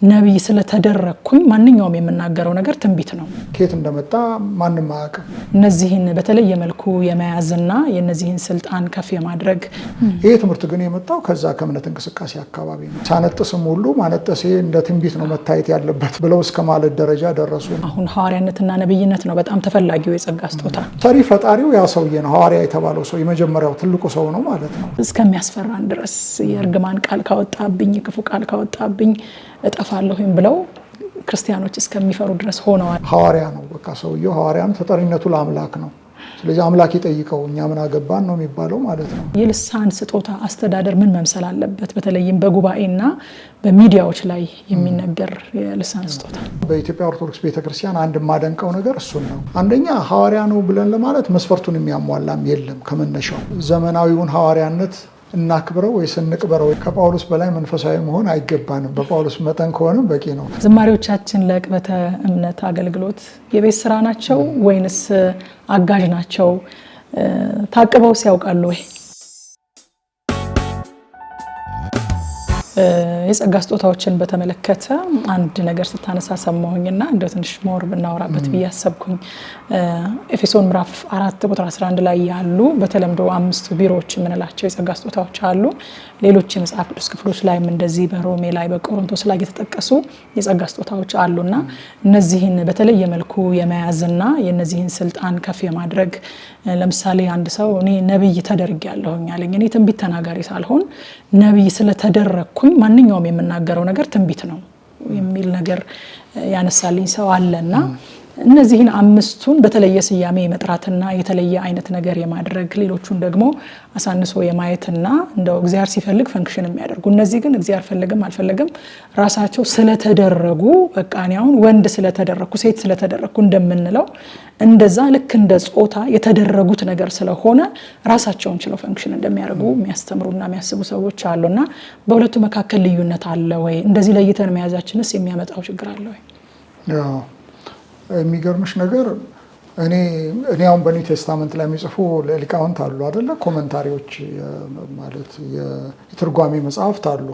ነብይ ስለተደረኩኝ ማንኛውም የምናገረው ነገር ትንቢት ነው። ከየት እንደመጣ ማንንም አያውቅም። እነዚህን በተለየ መልኩ የመያዝና የነዚህን ስልጣን ከፍ የማድረግ ይሄ ትምህርት ግን የመጣው ከዛ ከእምነት እንቅስቃሴ አካባቢ ነው። ሳነጥስም ሁሉ ማነጠሴ እንደ ትንቢት ነው መታየት ያለበት ብለው እስከ ማለት ደረጃ ደረሱ። አሁን ሐዋርያነትና ነብይነት ነው በጣም ተፈላጊው የጸጋ ስጦታ። ሰሪ ፈጣሪው ያ ሰውዬ ነው። ሐዋርያ የተባለው ሰው የመጀመሪያው ትልቁ ሰው ነው ማለት ነው። እስከሚያስፈራን ድረስ የእርግማን ቃል ካወጣብኝ ክፉ ቃል ካወጣብኝ እጠፋለሁኝ ብለው ክርስቲያኖች እስከሚፈሩ ድረስ ሆነዋል። ሐዋርያ ነው በቃ ሰውየው ሐዋርያ ነው። ተጠሪነቱ ለአምላክ ነው። ስለዚህ አምላክ ይጠይቀው እኛ ምን አገባን ነው የሚባለው ማለት ነው። የልሳን ስጦታ አስተዳደር ምን መምሰል አለበት? በተለይም በጉባኤና በሚዲያዎች ላይ የሚነገር የልሳን ስጦታ። በኢትዮጵያ ኦርቶዶክስ ቤተክርስቲያን አንድ የማደንቀው ነገር እሱን ነው። አንደኛ ሐዋርያ ነው ብለን ለማለት መስፈርቱን የሚያሟላም የለም ከመነሻው። ዘመናዊውን ሐዋርያነት እናክብረው ወይስ እንቅበረው? ከጳውሎስ በላይ መንፈሳዊ መሆን አይገባንም። በጳውሎስ መጠን ከሆነ በቂ ነው። ዝማሬዎቻችን ለዕቅበተ እምነት አገልግሎት የቤት ስራ ናቸው ወይንስ አጋዥ ናቸው? ታቅበው ሲያውቃሉ ወይ? የጸጋ ስጦታዎችን በተመለከተ አንድ ነገር ስታነሳ ሰማሁኝና እንደው ትንሽ ሞር ብናወራበት ብያሰብኩኝ። ኤፌሶን ምዕራፍ 4 ቁጥር 11 ላይ ያሉ በተለምዶ 5 ቢሮዎች የምንላቸው የጸጋ ስጦታዎች አሉ። ሌሎች የመጽሐፍ ቅዱስ ክፍሎች ላይም እንደዚህ በሮሜ ላይ በቆሮንቶስ ላይ የተጠቀሱ የጸጋ ስጦታዎች አሉና እነዚህን በተለየ መልኩ የመያዝና የነዚህን ስልጣን ከፍ የማድረግ ለምሳሌ አንድ ሰው እኔ ነብይ ተደርጌያለሁኝ አለኝ። እኔ ትንቢት ተናጋሪ ሳልሆን ነብይ ስለተደረኩኝ ማንኛውም የምናገረው ነገር ትንቢት ነው የሚል ነገር ያነሳልኝ ሰው አለና እነዚህን 5ቱን በተለየ ስያሜ የመጥራትና የተለየ አይነት ነገር የማድረግ ሌሎቹን ደግሞ አሳንሶ የማየትና እንደው እግዚአብሔር ሲፈልግ ፈንክሽን የሚያደርጉ እነዚህ ግን እግዚአብሔር ፈልግም አልፈልግም ራሳቸው ስለተደረጉ በቃ እኔ አሁን ወንድ ስለተደረኩ ሴት ስለተደረኩ እንደምንለው እንደዛ ልክ እንደ ጾታ የተደረጉት ነገር ስለሆነ ራሳቸውን ችለው ፈንክሽን እንደሚያደርጉ የሚያስተምሩና የሚያስቡ ሰዎች አሉና በሁለቱ መካከል ልዩነት አለ ወይ? እንደዚህ ለይተን መያዛችንስ የሚያመጣው ችግር አለ ወይ? የሚገርምሽ ነገር እኔ አሁን በኒው ቴስታመንት ላይ የሚጽፉ ሊቃውንት አሉ አይደለ? ኮመንታሪዎች ማለት የትርጓሜ መጽሐፍት አሉ።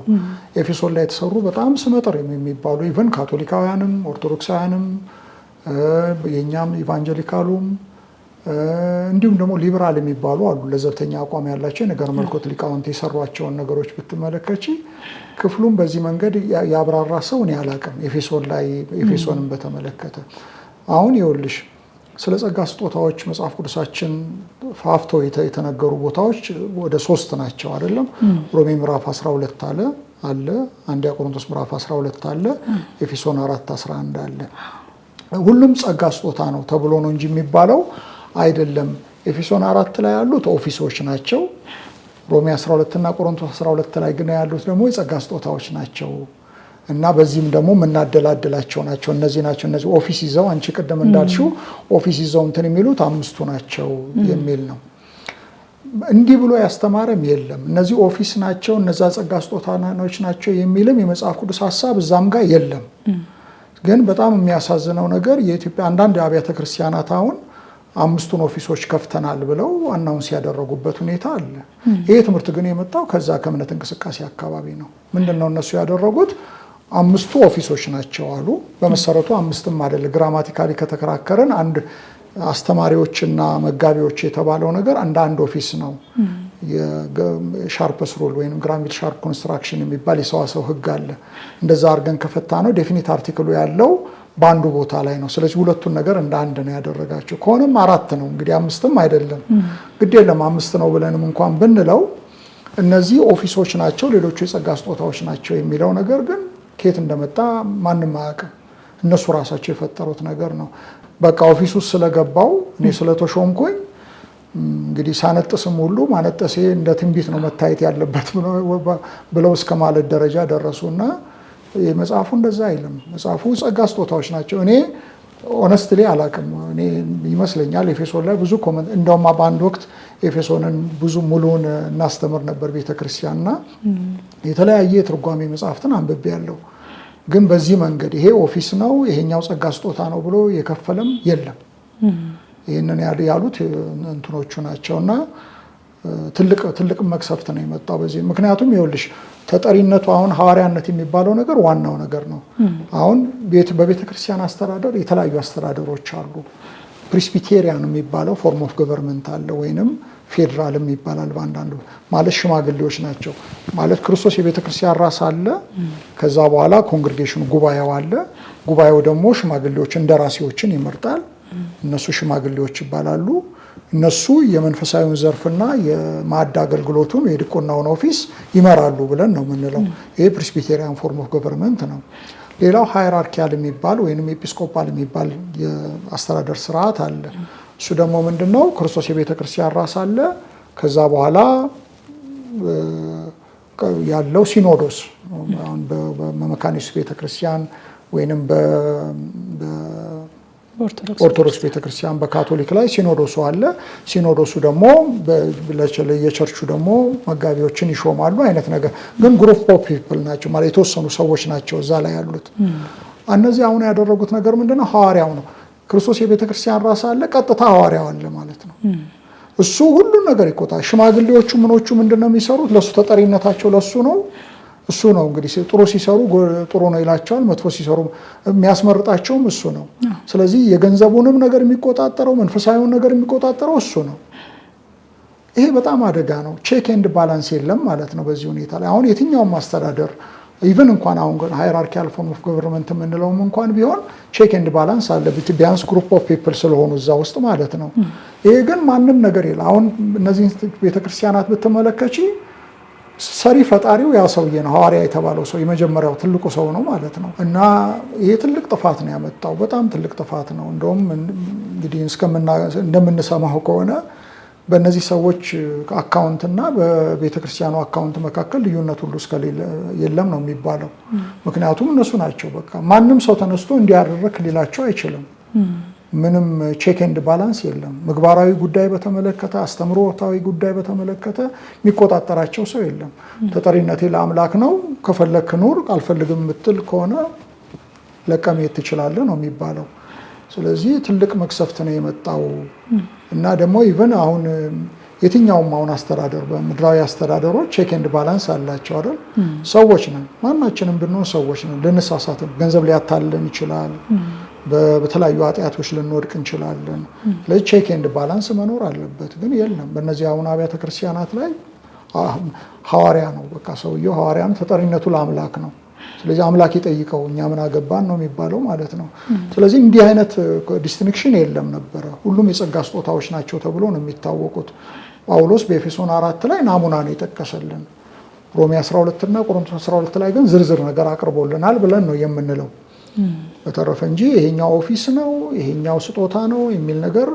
ኤፌሶን ላይ የተሰሩ በጣም ስመጥር የሚባሉ ኢቨን ካቶሊካውያንም ኦርቶዶክሳውያንም የኛም ኢቫንጀሊካሉም እንዲሁም ደግሞ ሊበራል የሚባሉ አሉ። ለዘብተኛ አቋም ያላቸው የነገረ መለኮት ሊቃውንት የሰሯቸውን ነገሮች ብትመለከቺ ክፍሉም በዚህ መንገድ ያብራራ ሰው እኔ አላውቅም። ኤፌሶንን በተመለከተ አሁን ይኸውልሽ ስለ ጸጋ ስጦታዎች መጽሐፍ ቅዱሳችን ፋፍተው የተነገሩ ቦታዎች ወደ 3 ናቸው አይደለም? ሮሜ ምዕራፍ 12 አለ፣ አንደኛ ቆሮንቶስ ምዕራፍ 12 አለ፣ ኤፌሶን 4:11 አለ። ሁሉም ጸጋ ስጦታ ነው ተብሎ ነው እንጂ የሚባለው አይደለም። ኤፌሶን 4 ላይ ያሉት ኦፊሶች ናቸው። ሮሜ 12 እና ቆሮንቶስ 12 ላይ ግን ያሉት ደግሞ የጸጋ ስጦታዎች ናቸው እና በዚህም ደግሞ የምናደላድላቸው ናቸው። እነዚህ ኦፊስ ይዘው አንቺ ቅድም እንዳልሽው ኦፊስ ይዘው እንትን የሚሉት 5ቱ ናቸው የሚል ነው። እንዲህ ብሎ ያስተማረም የለም። እነዚህ ኦፊስ ናቸው፣ እነዛ ጸጋ ስጦታዎች ናቸው የሚልም የመጽሐፍ ቅዱስ ሐሳብ እዛም ጋር የለም። ግን በጣም የሚያሳዝነው ነገር የኢትዮጵያ አንዳንድ አብያተ ክርስቲያናት አሁን 5ቱን ኦፊሶች ከፍተናል ብለው አናውንስ ያደረጉበት ሁኔታ አለ። ይሄ ትምህርት ግን የመጣው ከዛ ከእምነት እንቅስቃሴ አካባቢ ነው። ምንድነው እነሱ ያደረጉት? 5ቱ ኦፊሶች ናቸው አሉ። በመሰረቱ 5ም አይደለ። ግራማቲካሊ ከተከራከረን አንድ አስተማሪዎችና መጋቢዎች የተባለው ነገር አንድ ኦፊስ ነው። የሻርፕስ ሩል ወይም ግራሚል ሻርፕ ኮንስትራክሽን የሚባል የሰዋሰው ህግ አለ። እንደዛ አድርገን ከፈታ ነው ዴፊኒት አርቲክሉ ያለው በአንዱ ቦታ ላይ ነው። ስለዚህ ሁለቱን ነገር እንደ አንድ ነው ያደረጋቸው። ከሆነም 4 ነው እንግዲህ 5ም አይደለም። ግድ የለም 5 ነው ብለንም እንኳን ብንለው እነዚህ ኦፊሶች ናቸው፣ ሌሎቹ የጸጋ ስጦታዎች ናቸው የሚለው ነገር ግን ከየት እንደመጣ ማንም አያውቅም። እነሱ ራሳቸው የፈጠሩት ነገር ነው። በቃ ኦፊሱ ስለገባው እኔ ስለተሾምኩኝ እንግዲህ ሳነጥስም ሁሉ ማነጠሴ እንደ ትንቢት ነው መታየት ያለበት ብለው እስከ ማለት ደረጃ ደረሱና መጽሐፉ እንደዛ አይልም። መጽሐፉ ጸጋ ስጦታዎች ናቸው። እኔ ኦነስትሊ አላውቅም። እኔ ይመስለኛል ኤፌሶን ላይ ብዙ ኮመንት እንደውም በአንድ ወቅት ኤፌሶንን ብዙ ሙሉውን እናስተምር ነበር ቤተክርስቲያንና የተለያየ የትርጓሜ መጽሐፍትን አንብቤ ያለው። ግን በዚህ መንገድ ይሄ ኦፊስ ነው ይሄኛው ጸጋ ስጦታ ነው ብሎ የከፈለም የለም። ይሄንን ያሉት እንትኖቹ ናቸውና ትልቅ መቅሰፍት ነው የመጣው በዚህ። ምክንያቱም ይኸውልሽ ተጠሪነቱ አሁን ሐዋርያነት የሚባለው ነገር ዋናው ነገር ነው። አሁን በቤተ ክርስቲያን አስተዳደር የተለያዩ አስተዳደሮች አሉ። ፕሪስቢቴሪያን የሚባለው ፎርም ኦፍ ገቨርንመንት አለ፣ ወይንም ፌዴራልም ይባላል በአንዳንዱ። ማለት ሽማግሌዎች ናቸው ማለት ክርስቶስ የቤተ ክርስቲያን ራስ አለ። ከዛ በኋላ ኮንግሪጌሽኑ ጉባኤው አለ። ጉባኤው ደግሞ ሽማግሌዎች እንደራሴዎችን ይመርጣል። እነሱ ሽማግሌዎች ይባላሉ። እነሱ የመንፈሳዊውን ዘርፍና የማዕድ አገልግሎቱን የዲቁናውን ኦፊስ ይመራሉ ብለን ነው የምንለው። ይሄ ፕሬስቢቴሪያን ፎርም ኦፍ ገቨርንመንት ነው። ሌላው ሃይራርኪያል የሚባል ወይንም ኤጲስቆፓል የሚባል የአስተዳደር ስርዓት አለ። እሱ ደግሞ ምንድነው? ክርስቶስ የቤተ ክርስቲያን ራስ አለ። ከዛ በኋላ ያለው ሲኖዶስ አሁን በመካኒስ ቤተ ክርስቲያን ወይንም ኦርቶዶክስ ቤተክርስቲያን በካቶሊክ ላይ ሲኖዶሱ አለ። ሲኖዶሱ ደግሞ ለየቸርቹ ደግሞ መጋቢዎችን ይሾማሉ አይነት ነገር። ግን ግሩፕ ኦፍ ፒፕል ናቸው ማለት የተወሰኑ ሰዎች ናቸው እዛ ላይ ያሉት። እነዚህ አሁን ያደረጉት ነገር ምንድነው? ሐዋርያው ነው። ክርስቶስ የቤተክርስቲያን ራስ አለ፣ ቀጥታ ሐዋርያው አለ ማለት ነው። እሱ ሁሉን ነገር ይቆጣል። ሽማግሌዎቹ ምኖቹ ምንድነው የሚሰሩት? ለሱ ተጠሪነታቸው ለሱ ነው። እሱ ነው እንግዲህ ጥሩ ሲሰሩ ጥሩ ነው ይላቸዋል፣ መጥፎ ሲሰሩ የሚያስመርጣቸውም እሱ ነው። ስለዚህ የገንዘቡንም ነገር የሚቆጣጠረው መንፈሳዊውን ነገር የሚቆጣጠረው እሱ ነው። ይሄ በጣም አደጋ ነው። ቼክ ኤንድ ባላንስ የለም ማለት ነው በዚህ ሁኔታ ላይ። አሁን የትኛውም ማስተዳደር ኢቨን እንኳን አሁን ሃይራርኪያል ፎርም ኦፍ ገቨርንመንት የምንለውም እንኳን ቢሆን ቼክ ኤንድ ባላንስ አለ፣ ቢያንስ ግሩፕ ኦፍ ፒፕል ስለሆኑ እዛ ውስጥ ማለት ነው። ይሄ ግን ማንም ነገር የለ። አሁን እነዚህ ቤተክርስቲያናት ብትመለከቺ ሰሪ ፈጣሪው ያ ሰውዬ ነው። ሐዋርያ የተባለው ሰው የመጀመሪያው ትልቁ ሰው ነው ማለት ነው። እና ይሄ ትልቅ ጥፋት ነው ያመጣው፣ በጣም ትልቅ ጥፋት ነው። እንደውም እንግዲህ እንደምንሰማው ከሆነ በእነዚህ ሰዎች አካውንት እና በቤተ ክርስቲያኑ አካውንት መካከል ልዩነት ሁሉ እስከሌለ የለም ነው የሚባለው። ምክንያቱም እነሱ ናቸው በቃ ማንም ሰው ተነስቶ እንዲያደርግ ሊላቸው አይችልም። ምንም ቼክ ኤንድ ባላንስ የለም። ምግባራዊ ጉዳይ በተመለከተ አስተምሮታዊ ጉዳይ በተመለከተ የሚቆጣጠራቸው ሰው የለም። ተጠሪነቴ ለአምላክ ነው፣ ከፈለክ ኑር፣ አልፈልግም የምትል ከሆነ ለቀሜት ትችላለህ ነው የሚባለው። ስለዚህ ትልቅ መቅሰፍት ነው የመጣው። እና ደግሞ ኢቨን አሁን የትኛውም አሁን አስተዳደር በምድራዊ አስተዳደሮች ቼክ ኤንድ ባላንስ አላቸው አይደል? ሰዎች ነን፣ ማናችንም ብንሆን ሰዎች ነን። ልንሳሳት፣ ገንዘብ ሊያታልለን ይችላል፣ በተለያዩ ኃጢአቶች ልንወድቅ እንችላለን። ስለዚህ ቼክ ኤንድ ባላንስ መኖር አለበት። ግን የለም። በእነዚህ አሁን አብያተ ክርስቲያናት ላይ ሐዋርያ ነው በቃ ሰውየው ሐዋርያ ነው፣ ተጠሪነቱ ለአምላክ ነው። ስለዚህ አምላክ ይጠይቀው፣ እኛ ምን አገባን ነው የሚባለው ማለት ነው። ስለዚህ እንዲህ አይነት ዲስቲንክሽን የለም ነበረ። ሁሉም የጸጋ ስጦታዎች ናቸው ተብሎ ነው የሚታወቁት። ጳውሎስ በኤፌሶን 4 ላይ ናሙና ነው የጠቀሰልን። ሮሜ 12 እና ቆሮንቶስ 12 ላይ ግን ዝርዝር ነገር አቅርቦልናል ብለን ነው የምንለው። በተረፈ እንጂ ይሄኛው ኦፊስ ነው ይሄኛው ስጦታ ነው የሚል ነገር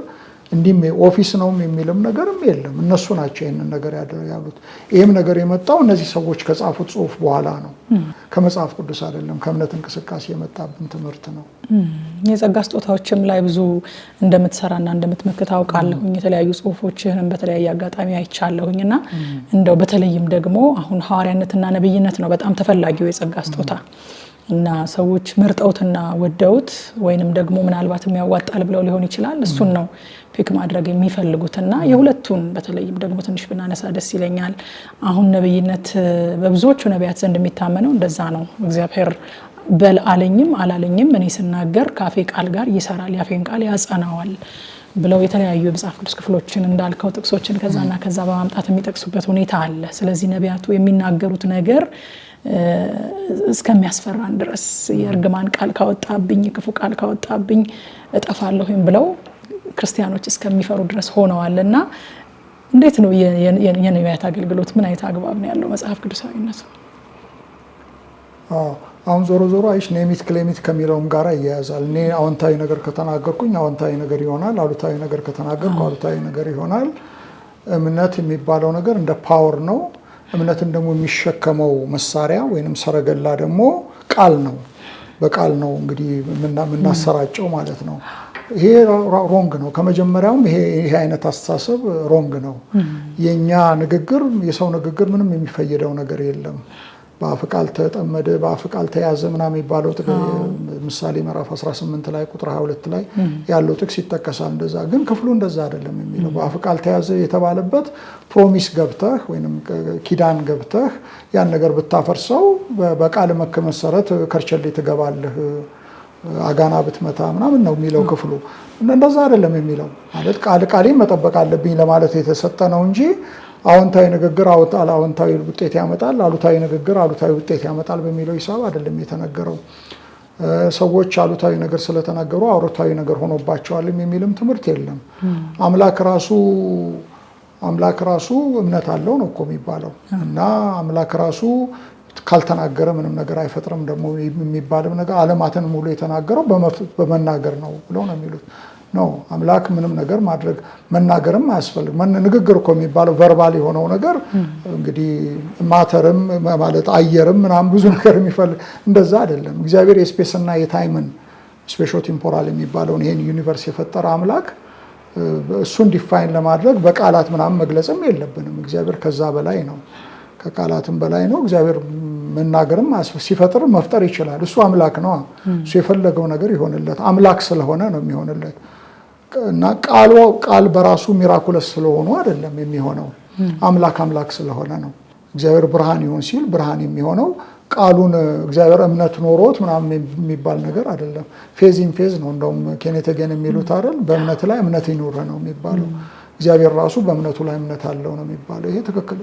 እንዲህ ኦፊስ ነው የሚልም ነገርም የለም። እነሱ ናቸው ይሄንን ነገር ያሉት። ይሄም ነገር የመጣው እነዚህ ሰዎች ከጻፉት ጽሑፍ በኋላ ነው፣ ከመጽሐፍ ቅዱስ አይደለም። ከእምነት እንቅስቃሴ የመጣብን ትምህርት ነው። የጸጋ ስጦታዎችም ላይ ብዙ እንደምትሰራና እንደምትመክት አውቃለሁኝ። የተለያዩ ጽሑፎችህንም በተለያየ አጋጣሚ አይቻለሁኝና እንደው በተለይም ደግሞ አሁን ሐዋርያነትና ነብይነት ነው በጣም ተፈላጊው የጸጋ ስጦታ እና ሰዎች መርጠውትና ወደውት ወይንም ደግሞ ምናልባትም ያዋጣል ብለው ሊሆን ይችላል እሱን ነው ፒክ ማድረግ የሚፈልጉትና የሁለቱን በተለይም ደግሞ ትንሽ ብናነሳ ደስ ይለኛል። አሁን ነብይነት በብዙዎቹ ነቢያት ዘንድ የሚታመነው እንደዛ ነው። እግዚአብሔር በል አለኝም አላለኝም እኔ ስናገር ካፌ ቃል ጋር ይሰራል፣ ያፌን ቃል ያጸናዋል ብለው የተለያዩ የመጽሐፍ ቅዱስ ክፍሎችን እንዳልከው ጥቅሶችን ከዛና ከዛ በማምጣት የሚጠቅሱበት ሁኔታ አለ። ስለዚህ ነቢያቱ የሚናገሩት ነገር እስከሚያስፈራን ድረስ የእርግማን ቃል ካወጣብኝ ክፉ ቃል ካወጣብኝ እጠፋለሁኝ ብለው ክርስቲያኖች እስከሚፈሩ ድረስ ሆነዋልና እንዴት ነው የነቢያት አገልግሎት? ምን አይነት አግባብ ነው ያለው መጽሐፍ ቅዱሳዊነት? አሁን ዞሮ ዞሮ አይሽ ኔሚት ክሌሚት ከሚለውም ጋር ይያያዛል። እኔ አዎንታዊ ነገር ከተናገርኩኝ አዎንታዊ ነገር ይሆናል፣ አሉታዊ ነገር ከተናገርኩ አሉታዊ ነገር ይሆናል። እምነት የሚባለው ነገር እንደ ፓወር ነው። እምነትን ደግሞ የሚሸከመው መሳሪያ ወይንም ሰረገላ ደግሞ ቃል ነው። በቃል ነው እንግዲህ የምናሰራጨው ማለት ነው። ይሄ ሮንግ ነው። ከመጀመሪያውም ይሄ አይነት አስተሳሰብ ሮንግ ነው። የኛ ንግግር የሰው ንግግር ምንም የሚፈይደው ነገር የለም። በአፍ ቃል ተጠመደ በአፍ ቃል ተያዘ ምናምን የሚባለው ምሳሌ ምዕራፍ 18 ላይ ቁጥር 22 ላይ ያለው ጥቅስ ይጠቀሳል። እንደዛ ግን ክፍሉ እንደዛ አይደለም የሚለው። በአፍ ቃል ተያዘ የተባለበት ፕሮሚስ ገብተህ ወይንም ኪዳን ገብተህ ያን ነገር ብታፈርሰው በቃል መሰረት ከርቸሌ ትገባለህ አጋና ብትመታ ምናምን ነው የሚለው ክፍሉ። እንደዛ አይደለም የሚለው። ማለት ቃሌን መጠበቅ አለብኝ ለማለት የተሰጠ ነው እንጂ አዎንታዊ ንግግር አዎንታዊ ውጤት ያመጣል፣ አሉታዊ ንግግር አሉታዊ ውጤት ያመጣል በሚለው ሂሳብ አይደለም የተነገረው። ሰዎች አሉታዊ ነገር ስለተናገሩ አዎንታዊ ነገር ሆኖባቸዋል የሚልም ትምህርት የለም። አምላክ ራሱ እምነት አለው ነው እኮ የሚባለው። እና አምላክ ራሱ ካልተናገረ ምንም ነገር አይፈጥርም ደግሞ የሚባልም ነገር ዓለማትን ሙሉ የተናገረው በመናገር ነው ብለው ነው የሚሉት። ነው አምላክ ምንም ነገር መናገርም አያስፈልግ። ንግግር እኮ የሚባለው ቨርባል የሆነው ነገር እንግዲህ ማተርም ማለት አየርም ምናምን ብዙ ነገር የሚፈልግ እንደዛ አይደለም። እግዚአብሔር የስፔስና የታይምን ስፔሾ ቴምፖራል የሚባለውን ይሄን ዩኒቨርስ የፈጠረ አምላክ እሱን ዲፋይን ለማድረግ በቃላት ምናምን መግለጽም የለብንም። እግዚአብሔር ከዛ በላይ ነው፣ ከቃላትም በላይ ነው። እግዚአብሔር መናገርም ሲፈጥር መፍጠር ይችላል። እሱ አምላክ ነው። እሱ የፈለገው ነገር ይሆንለት አምላክ ስለሆነ ነው የሚሆንለት። እና ቃል በራሱ ሚራኩለስ ስለሆኑ አይደለም የሚሆነው፣ አምላክ ስለሆነ ነው። እግዚአብሔር ብርሃን ይሁን ሲል ብርሃን የሚሆነው ቃሉን እግዚአብሔር እምነት ኖሮት ምናምን የሚባል ነገር አይደለም። ፌዝ ኢን ፌዝ ነው። እንደውም ኬኔት ገን የሚሉት አይደል፣ በእምነት ላይ እምነት ይኑር ነው የሚባለው። እግዚአብሔር ራሱ በእምነቱ ላይ እምነት አለው ነው የሚባለው። ይሄ ትክክል።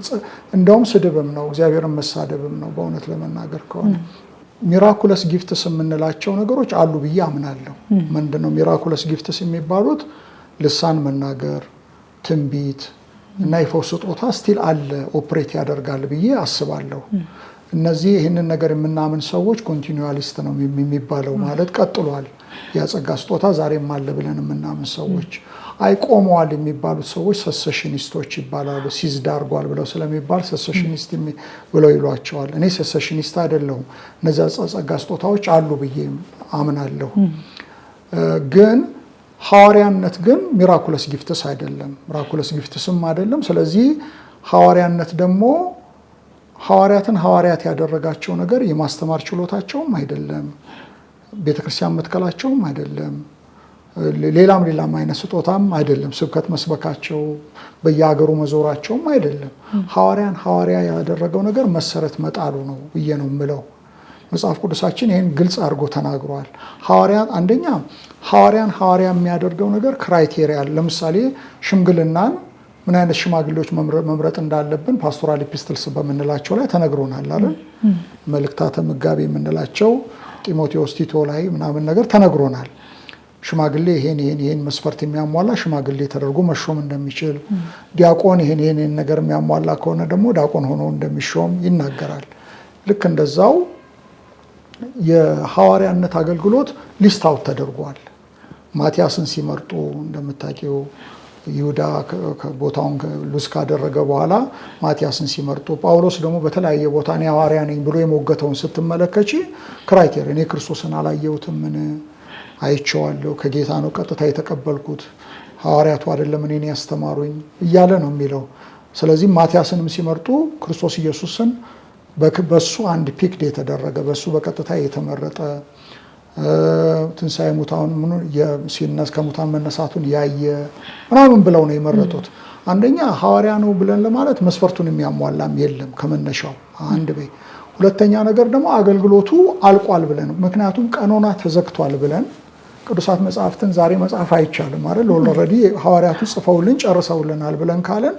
እንደውም ስድብም ነው፣ እግዚአብሔርን መሳደብም ነው በእውነት ለመናገር ከሆነ። ሚራኩለስ ጊፍትስ የምንላቸው ነገሮች አሉ ብዬ አምናለሁ። ምንድነው ሚራኩለስ ጊፍትስ የሚባሉት? ልሳን መናገር፣ ትንቢት እና የፈውስ ስጦታ ስቲል አለ፣ ኦፕሬት ያደርጋል ብዬ አስባለሁ። እነዚህ ይህንን ነገር የምናምን ሰዎች ኮንቲኒዋሊስት ነው የሚባለው፣ ማለት ቀጥሏል ያጸጋ ስጦታ ዛሬም አለ ብለን የምናምን ሰዎች። አይቆመዋል የሚባሉት ሰዎች ሰሰሽኒስቶች ይባላሉ። ሲዝድ አድርጓል ብለው ስለሚባል ሰሰሽኒስት ብለው ይሏቸዋል። እኔ ሰሰሽኒስት አይደለሁም። እነዚያ ጸጋ ስጦታዎች አሉ ብዬ አምናለሁ። ግን ሐዋርያነት ግን ሚራኩለስ ጊፍትስ አይደለም፣ ሚራኩለስ ጊፍትስም አይደለም። ስለዚህ ሐዋርያነት ደግሞ ሐዋርያትን ሐዋርያት ያደረጋቸው ነገር የማስተማር ችሎታቸውም አይደለም፣ ቤተክርስቲያን መትከላቸውም አይደለም፣ ሌላም አይነት ስጦታም አይደለም፣ ስብከት መስበካቸው በየሀገሩ መዞራቸውም አይደለም። ሐዋርያን ሐዋርያ ያደረገው ነገር መሰረት መጣሉ ነው ብዬ ነው የምለው። መጽሐፍ ቅዱሳችን ይህን ግልጽ አድርጎ ተናግሯል። አንደኛ ሐዋርያን ሐዋርያ የሚያደርገው ነገር ክራይቴሪያ፣ ለምሳሌ ሽምግልናን ምን አይነት ሽማግሌዎች መምረጥ እንዳለብን ፓስቶራል ኢፒስትልስ በምንላቸው ላይ ተነግሮናል አይደል? መልእክታተ ምጋቤ የምንላቸው ጢሞቴዎስ፣ ቲቶ ላይ ምናምን ነገር ተነግሮናል። ሽማግሌ ይሄን መስፈርት የሚያሟላ ሽማግሌ ተደርጎ መሾም እንደሚችል፣ ዲያቆን ይሄን ነገር የሚያሟላ ከሆነ ደግሞ ዲያቆን ሆኖ እንደሚሾም ይናገራል። ልክ እንደዛው የሐዋርያነት አገልግሎት ሊስት አውት ተደርጓል። ማቲያስን ሲመርጡ እንደምታውቂው ይሁዳ ቦታውን ሉዝ ካደረገ በኋላ ማቲያስን ሲመርጡ፣ ጳውሎስ ደግሞ በተለያየ ቦታ እኔ ሐዋርያ ነኝ ብሎ የሞገተውን ስትመለከቺ ክራይቴሪያ እኔ ክርስቶስን አላየሁትም፣ ምን አይቼዋለሁ፣ ከጌታ ነው ቀጥታ የተቀበልኩት፣ ሐዋርያቱ አይደለም እኔን ያስተማሩኝ እያለ ነው የሚለው። ስለዚህ ማቲያስንም ሲመርጡ ክርስቶስ ኢየሱስን በሱ አንድ ፒክድ የተደረገ በሱ በቀጥታ የተመረጠ ትንሣኤ ሙታን ከሙታን መነሳቱን ያየ ምናምን ብለው ነው የመረጡት። አንደኛ ሐዋርያ ነው ብለን ለማለት መስፈርቱን የሚያሟላም የለም ከመነሻው አንድ በይ። ሁለተኛ ነገር ደግሞ አገልግሎቱ አልቋል ብለን፣ ምክንያቱም ቀኖና ተዘግቷል ብለን ቅዱሳት መጽሐፍትን ዛሬ መጽሐፍ አይቻልም አይደል? ኦልሬዲ ሐዋርያቱ ጽፈውልን ጨርሰውልናል ብለን ካለን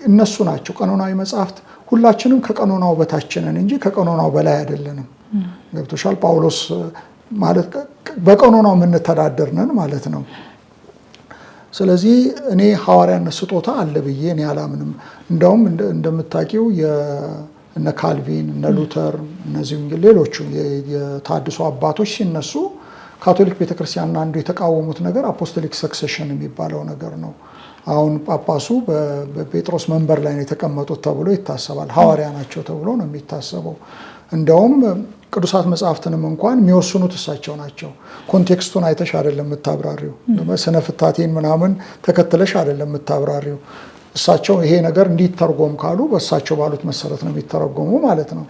እነሱ ናቸው ቀኖናዊ መጽሐፍት። ሁላችንም ከቀኖናው በታች ነን እንጂ ከቀኖናው በላይ አይደለንም። ገብቶሻል? ጳውሎስ ማለት በቀኖናው የምንተዳደር ነን ማለት ነው። ስለዚህ እኔ ሐዋርያነት ስጦታ አለ ብዬ እኔ አላምንም። እንደውም እንደምታውቂው እነ ካልቪን እነ ሉተር እነዚህም ሌሎቹ የታድሶ አባቶች ሲነሱ ካቶሊክ ቤተክርስቲያን አንዱ የተቃወሙት ነገር አፖስቶሊክ ሰክሴሽን የሚባለው ነገር ነው። አሁን ጳጳሱ በጴጥሮስ መንበር ላይ ነው የተቀመጡት ተብሎ ይታሰባል። ሐዋርያ ናቸው ተብሎ ነው የሚታሰበው። እንደውም ቅዱሳት መጽሐፍትንም እንኳን የሚወስኑት እሳቸው ናቸው። ኮንቴክስቱን አይተሽ አይደለም የምታብራሪው፣ ስነ ፍታቴን ምናምን ተከትለሽ አይደለም የምታብራሪው። እሳቸው ይሄ ነገር እንዲተርጎም ካሉ በእሳቸው ባሉት መሰረት ነው የሚተረጎሙ ማለት ነው።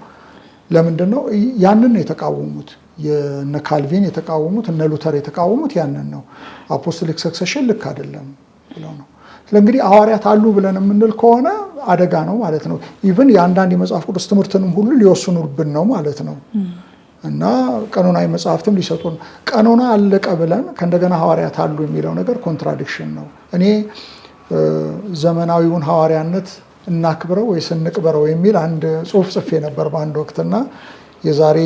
ለምንድነው ያንን የተቃወሙት? የነ ካልቪን የተቃወሙት እነ ሉተር የተቃወሙት ያንን ነው። አፖስቶሊክ ሰክሰሽን ልክ አይደለም ብለው ነው። ስለዚህ ሐዋርያት አሉ ብለን የምንል ከሆነ አደጋ ነው ማለት ነው። ኢቭን የአንዳንድ የመጽሐፍ ቅዱስ ትምህርትንም ሁሉ ሊወስኑብን ነው ማለት ነው። እና ቀኖናዊ መጽሐፍትም ሊሰጡን ቀኖና አለቀ ብለን ከእንደገና ሐዋርያት አሉ የሚለው ነገር ኮንትራዲክሽን ነው። እኔ ዘመናዊውን ሐዋርያነት እናክብረው ወይስ እንቅበረው የሚል አንድ ጽሑፍ ጽፌ ነበር በአንድ ወቅትና የዛሬ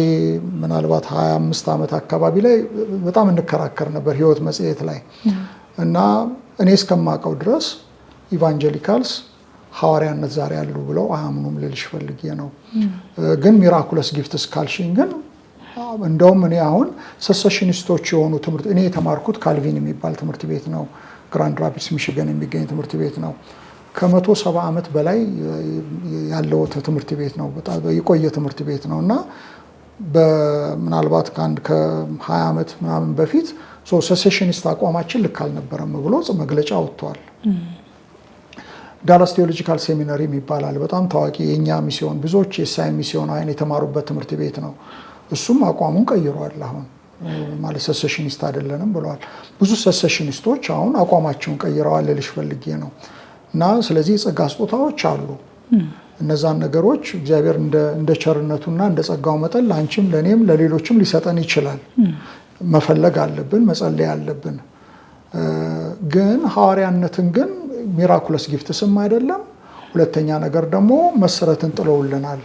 ምናልባት 25 ዓመት አካባቢ ላይ በጣም እንከራከር ነበር ሕይወት መጽሔት ላይ እና እኔ እስከማውቀው ድረስ ኢቫንጀሊካልስ ሐዋርያነት ዛሬ ያሉ ብለው አያምኑም ልልሽ ፈልጌ ነው። ግን ሚራኩለስ ጊፍትስ ካልሽኝ ግን እንደውም እኔ አሁን ሰሰሽኒስቶች የሆኑ ትምህርት እኔ የተማርኩት ካልቪን የሚባል ትምህርት ቤት ነው። ግራንድ ራፒድስ ሚሽገን የሚገኝ ትምህርት ቤት ነው። ከ170 ዓመት በላይ ያለው ትምህርት ቤት ነው። በጣም የቆየ ትምህርት ቤት ነው እና ምናልባት ከ20 ዓመት ምናምን በፊት ሰሴሽኒስት አቋማችን ልክ አልነበረም ብሎ መግለጫ ወጥቷል። ዳላስ ቴዎሎጂካል ሴሚናሪ ይባላል። በጣም ታዋቂ የእኛ ሚስዮን ብዙዎች የሳይ ሚስዮናውያን የተማሩበት ትምህርት ቤት ነው። እሱም አቋሙን ቀይሯል። አሁን ማለት ሰሴሽኒስት አይደለንም ብለዋል። ብዙ ሰሴሽኒስቶች አሁን አቋማቸውን ቀይረዋል ልልሽ ፈልጌ ነው። እና ስለዚህ የጸጋ ስጦታዎች አሉ። እነዛን ነገሮች እግዚአብሔር እንደ ቸርነቱና እንደ ጸጋው መጠን ለአንቺም ለእኔም ለሌሎችም ሊሰጠን ይችላል። መፈለግ አለብን፣ መጸለይ አለብን። ግን ሐዋርያነትን ግን ሚራኩለስ ጊፍትስም አይደለም። ሁለተኛ ነገር ደግሞ መሰረትን ጥለውልናል።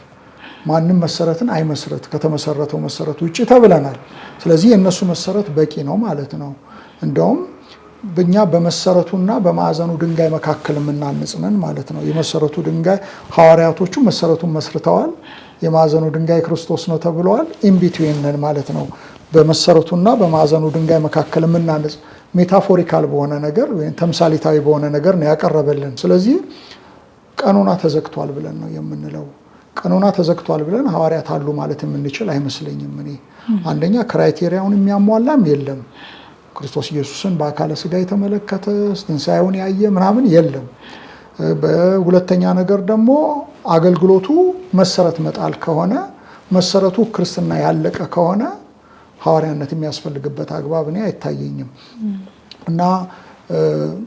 ማንም መሰረትን አይመስረት ከተመሰረተው መሰረት ውጭ ተብለናል። ስለዚህ የእነሱ መሰረት በቂ ነው ማለት ነው። እንደውም በእኛ በመሰረቱና በማዕዘኑ ድንጋይ መካከል የምናንጽ ነን ማለት ነው። የመሰረቱ ድንጋይ ሐዋርያቶቹ መሰረቱን መስርተዋል። የማዕዘኑ ድንጋይ ክርስቶስ ነው ተብለዋል። ኢንቢትዊን ነን ማለት ነው። በመሰረቱና በማዕዘኑ ድንጋይ መካከል የምናንጽ ሜታፎሪካል በሆነ ነገር ወይም ተምሳሌታዊ በሆነ ነገር ነው ያቀረበልን። ስለዚህ ቀኖና ተዘግቷል ብለን ነው የምንለው። ቀኖና ተዘግቷል ብለን ሐዋርያት አሉ ማለት የምንችል አይመስለኝም። እኔ አንደኛ ክራይቴሪያውን የሚያሟላም የለም። ክርስቶስ ኢየሱስን በአካለ ሥጋ የተመለከተ ትንሣኤውን ያየ ምናምን የለም። በሁለተኛ ነገር ደግሞ አገልግሎቱ መሰረት መጣል ከሆነ መሰረቱ ክርስትና ያለቀ ከሆነ ሐዋርያነት የሚያስፈልግበት አግባብ እኔ አይታየኝም። እና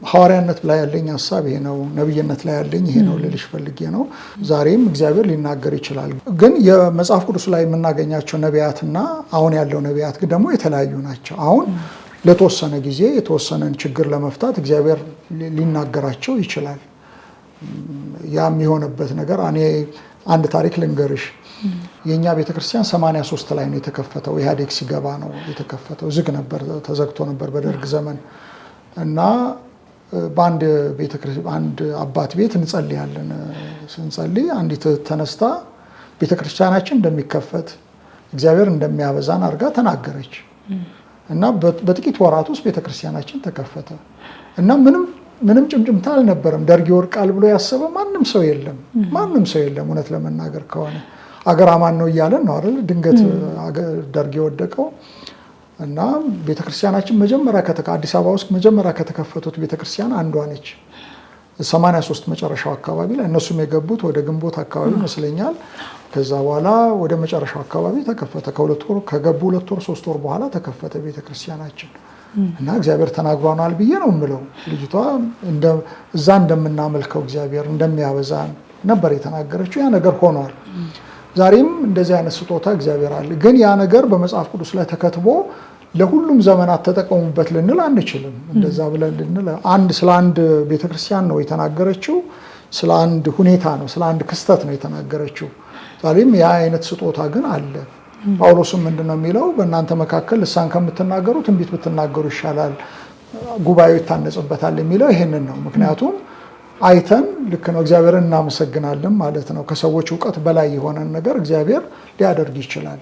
ሐዋርያነት ላይ ያለኝ ሀሳብ ይሄ ነው። ነብይነት ላይ ያለኝ ይሄ ነው ልልሽ ፈልጌ ነው። ዛሬም እግዚአብሔር ሊናገር ይችላል። ግን የመጽሐፍ ቅዱስ ላይ የምናገኛቸው ነቢያትና አሁን ያለው ነቢያት ግን ደግሞ የተለያዩ ናቸው። አሁን ለተወሰነ ጊዜ የተወሰነን ችግር ለመፍታት እግዚአብሔር ሊናገራቸው ይችላል። ያም የሆነበት ነገር እኔ አንድ ታሪክ ልንገርሽ። የኛ ቤተክርስቲያን 83 ላይ ነው የተከፈተው። ኢህአዴግ ሲገባ ነው የተከፈተው። ዝግ ነበር፣ ተዘግቶ ነበር በደርግ ዘመን እና አንድ አባት ቤት እንጸልያለን። ስንጸልይ አንዲት ተነስታ ቤተክርስቲያናችን እንደሚከፈት እግዚአብሔር እንደሚያበዛን አድርጋ ተናገረች እና በጥቂት ወራት ውስጥ ቤተክርስቲያናችን ተከፈተ እና ምንም ጭምጭምታ አልነበረም። ደርግ ይወድቃል ብሎ ያሰበ ማንም ሰው የለም። እውነት ለመናገር ከሆነ አገር አማን ነው እያለን ነው አይደል? ድንገት ደርግ የወደቀው እና ቤተክርስቲያናችን አዲስ አበባ ውስጥ መጀመሪያ ከተከፈቱት ቤተክርስቲያን አንዷ ነች። 83 መጨረሻው አካባቢ ላይ እነሱም የገቡት ወደ ግንቦት አካባቢ ይመስለኛል። ከዛ በኋላ ወደ መጨረሻው አካባቢ ተከፈተ። ከገቡ 2 ወር 3 ወር በኋላ ተከፈተ ቤተክርስቲያናችን እና እግዚአብሔር ተናግሯናል ብዬ ነው የምለው። ልጅቷ እዛ እንደምናመልከው እግዚአብሔር እንደሚያበዛን ነበር የተናገረችው። ያ ነገር ሆኗል። ዛሬም እንደዚህ አይነት ስጦታ እግዚአብሔር አለ። ግን ያ ነገር በመጽሐፍ ቅዱስ ላይ ተከትቦ ለሁሉም ዘመናት ተጠቀሙበት ልንል አንችልም። እንደዛ ብለን ስለ አንድ ቤተክርስቲያን ነው የተናገረችው፣ ስለ አንድ ሁኔታ ነው፣ ስለ አንድ ክስተት ነው የተናገረችው። ዛሬም ያ አይነት ስጦታ ግን አለ። ጳውሎስም ምንድነው የሚለው? በእናንተ መካከል ልሳን ከምትናገሩ ትንቢት ብትናገሩ ይሻላል፣ ጉባኤው ይታነጽበታል የሚለው ይሄንን ነው። ምክንያቱም አይተን ልክ ነው እግዚአብሔርን እናመሰግናለን ማለት ነው። ከሰዎች እውቀት በላይ የሆነን ነገር እግዚአብሔር ሊያደርግ ይችላል።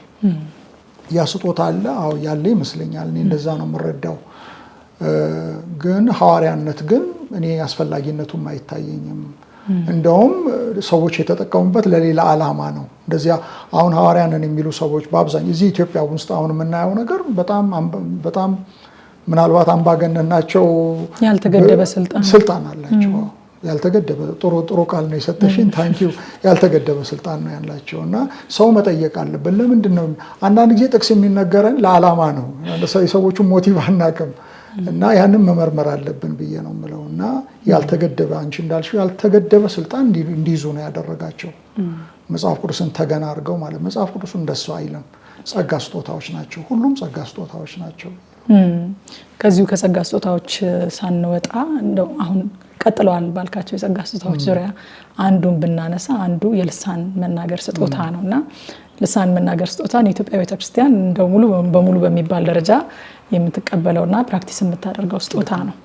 ያ ስጦታ አለ። አዎ ያለ ይመስለኛል። እኔ እንደዛ ነው የምረዳው። ግን ሐዋርያነት ግን እኔ አስፈላጊነቱም አይታየኝም። እንደውም ሰዎች የተጠቀሙበት ለሌላ ዓላማ ነው። እንደዚያ አሁን ሐዋርያንን የሚሉ ሰዎች በአብዛኛው እዚህ ኢትዮጵያ ውስጥ አሁን የምናየው ነገር በጣም ምናልባት አምባገነን ናቸው። ያልተገደበ ስልጣን አላቸው። ያልተገደበ ጥሩ ቃል ነው የሰጠሽኝ ታንኪዩ። ያልተገደበ ስልጣን ነው ያላቸው እና ሰው መጠየቅ አለብን። ለምንድን ነው አንዳንድ ጊዜ ጥቅስ የሚነገረን ለዓላማ ነው፣ የሰዎቹን ሞቲቭ አናውቅም እና ያንን መመርመር አለብን ብዬ ነው የምለው። እና ያልተገደበ አንቺ እንዳልሽው ያልተገደበ ስልጣን እንዲይዙ ነው ያደረጋቸው። መጽሐፍ ቅዱስን ተገና አድርገው ማለት መጽሐፍ ቅዱሱ እንደሱ አይልም። ጸጋ ስጦታዎች ናቸው፣ ሁሉም ጸጋ ስጦታዎች ናቸው። ከዚሁ ከጸጋ ስጦታዎች ሳንወጣ እንደው አሁን ቀጥለዋል ባልካቸው የጸጋ ስጦታዎች ዙሪያ አንዱን ብናነሳ አንዱ የልሳን መናገር ስጦታ ነውና ልሳን መናገር ስጦታን የኢትዮጵያ ቤተክርስቲያን እንደው ሙሉ በሙሉ በሚባል ደረጃ የምትቀበለውና ፕራክቲስ የምታደርገው ስጦታ ነው።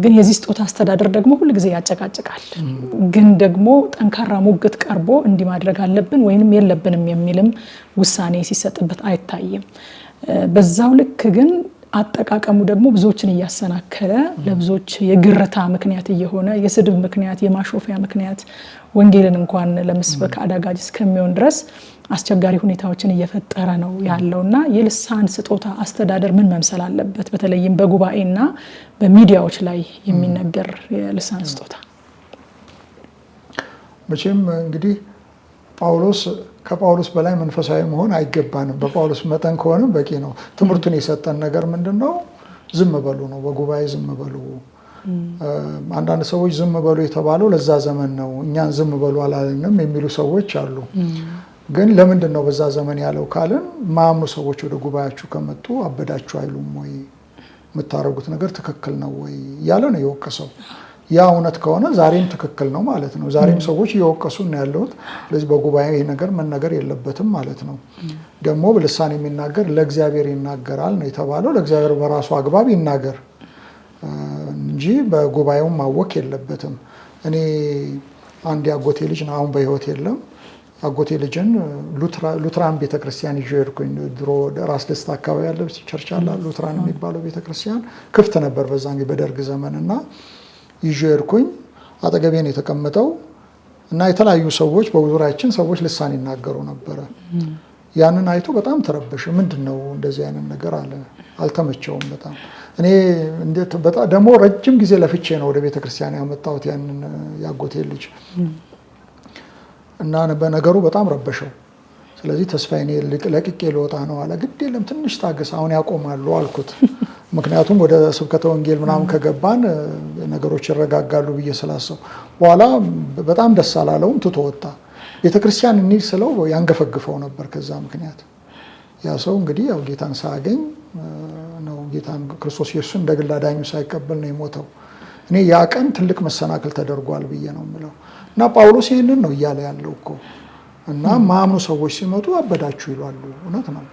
ግን የዚህ ስጦታ አስተዳደር ደግሞ ሁሉ ጊዜ ያጨቃጭቃል። ግን ደግሞ ጠንካራ ሙግት ቀርቦ እንዲህ ማድረግ አለብን ወይንም የለብንም የሚልም ውሳኔ ሲሰጥበት አይታይም። በዛው ልክ ግን አጠቃቀሙ ደግሞ ብዙዎችን እያሰናከለ ለብዙዎች የግርታ ምክንያት እየሆነ የስድብ ምክንያት የማሾፊያ ምክንያት ወንጌልን እንኳን ለመስበክ አዳጋጅ እስከሚሆን ድረስ አስቸጋሪ ሁኔታዎችን እየፈጠረ ነው ያለውና የልሳን ስጦታ አስተዳደር ምን መምሰል አለበት? በተለይም በጉባኤና በሚዲያዎች ላይ የሚነገር የልሳን ስጦታ። መቼም እንግዲህ ከጳውሎስ በላይ መንፈሳዊ መሆን አይገባንም። በጳውሎስ መጠን ከሆነ በቂ ነው። ትምህርቱን የሰጠን ነገር ምንድነው? ዝም በሉ ነው። በጉባኤ ዝም በሉ። አንዳንድ ሰዎች ዝም በሉ የተባለው ለዛ ዘመን ነው፣ እኛን ዝም በሉ አላለንም የሚሉ ሰዎች አሉ። ግን ለምንድን ነው በዛ ዘመን ያለው ካልን ማያምኑ ሰዎች ወደ ጉባኤያችሁ ከመጡ አበዳችሁ አይሉም ወይ? የምታደርጉት ነገር ትክክል ነው ወይ እያለ ነው የወቀሰው። ያ እውነት ከሆነ ዛሬም ትክክል ነው ማለት ነው። ዛሬም ሰዎች እየወቀሱ ነው ያሉት። ስለዚህ በጉባኤ ይሄ ነገር መነገር የለበትም ማለት ነው። ደግሞ በልሳን የሚናገር ለእግዚአብሔር ይናገራል ነው የተባለው። ለእግዚአብሔር በራሱ አግባብ ይናገር እንጂ በጉባኤው ማወክ የለበትም። እኔ አንድ ያጎቴ ልጅ ነው፣ አሁን በህይወት የለም። አጎቴ ልጅን ሉትራን ቤተክርስቲያን ይዤ ሄድኩኝ። ድሮ ራስ ደስታ አካባቢ ያለ ቸርች አለ፣ ሉትራን የሚባለው ቤተክርስቲያን ክፍት ነበር በዛን በደርግ ዘመን እና ይዤ ሄድኩኝ። አጠገቤ ነው የተቀመጠው እና የተለያዩ ሰዎች በዙሪያችን ሰዎች ልሳን ይናገሩ ነበረ። ያንን አይቶ በጣም ተረበሸ። ምንድን ነው እንደዚህ አይነት ነገር አለ። አልተመቸውም በጣም። እኔ ደግሞ ረጅም ጊዜ ለፍቼ ነው ወደ ቤተክርስቲያን ያመጣሁት ያንን ያጎቴ ልጅ እና በነገሩ በጣም ረበሸው። ስለዚህ ተስፋዬ ለቅቄ ልወጣ ነው አለ። ግድ የለም ትንሽ ታገስ፣ አሁን ያቆማሉ አልኩት። ምክንያቱም ወደ ስብከተ ወንጌል ምናምን ከገባን ነገሮች ይረጋጋሉ ብዬ ስላሰብ በኋላ በጣም ደስ አላለውም፣ ትቶ ወጣ። ቤተክርስቲያን እንሂድ ስለው ያንገፈግፈው ነበር። ከዛ ምክንያት ያ ሰው እንግዲህ ያው ጌታን ሳያገኝ ነው፣ ጌታን ክርስቶስ ኢየሱስን እንደ ግል አዳኙ ሳይቀበል ነው የሞተው። እኔ ያ ቀን ትልቅ መሰናክል ተደርጓል ብዬ ነው የምለው። እና ጳውሎስ ይህንን ነው እያለ ያለው እኮ። እና ማምኑ ሰዎች ሲመጡ አበዳችሁ ይሏሉ። እውነት ነው።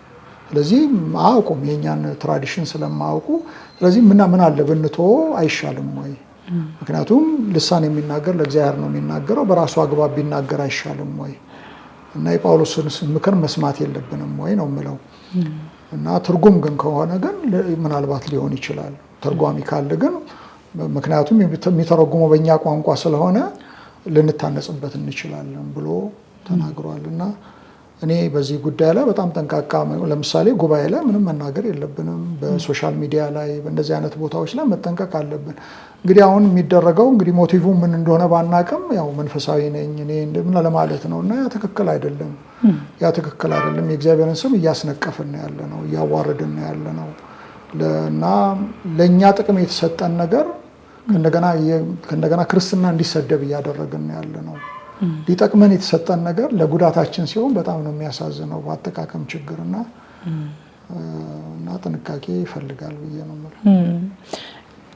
ስለዚህ አያውቁም የእኛን ትራዲሽን ስለማያውቁ፣ ስለዚህ ምን አለ ብንተወው አይሻልም ወይ? ምክንያቱም ልሳን የሚናገር ለእግዚአብሔር ነው የሚናገረው፣ በራሱ አግባብ ቢናገር አይሻልም ወይ? እና የጳውሎስን ምክር መስማት የለብንም ወይ ነው የምለው። እና ትርጉም ግን ከሆነ ግን ምናልባት ሊሆን ይችላል። ተርጓሚ ካለ ግን ምክንያቱም የሚተረጉመው በእኛ ቋንቋ ስለሆነ ልንታነጽበት እንችላለን ብሎ ተናግሯል። እና እኔ በዚህ ጉዳይ ላይ በጣም ጠንቃቃ፣ ለምሳሌ ጉባኤ ላይ ምንም መናገር የለብንም። በሶሻል ሚዲያ ላይ በእንደዚህ አይነት ቦታዎች ላይ መጠንቀቅ አለብን። እንግዲህ አሁን የሚደረገው እንግዲህ ሞቲቭ ምን እንደሆነ ባናቅም ያው መንፈሳዊ ነኝ እኔ ምን ለማለት ነው። እና ያ ትክክል አይደለም፣ ያ ትክክል አይደለም። የእግዚአብሔርን ስም እያስነቀፍን ያለ ነው፣ እያዋረድን ያለ ነው። እና ለእኛ ጥቅም የተሰጠን ነገር ከእንደገና ክርስትና እንዲሰደብ እያደረግን ያለ ነው። ሊጠቅመን የተሰጠን ነገር ለጉዳታችን ሲሆን በጣም ነው የሚያሳዝነው። በአጠቃቀም ችግር እና ጥንቃቄ ይፈልጋል ብዬ ነው የምለው።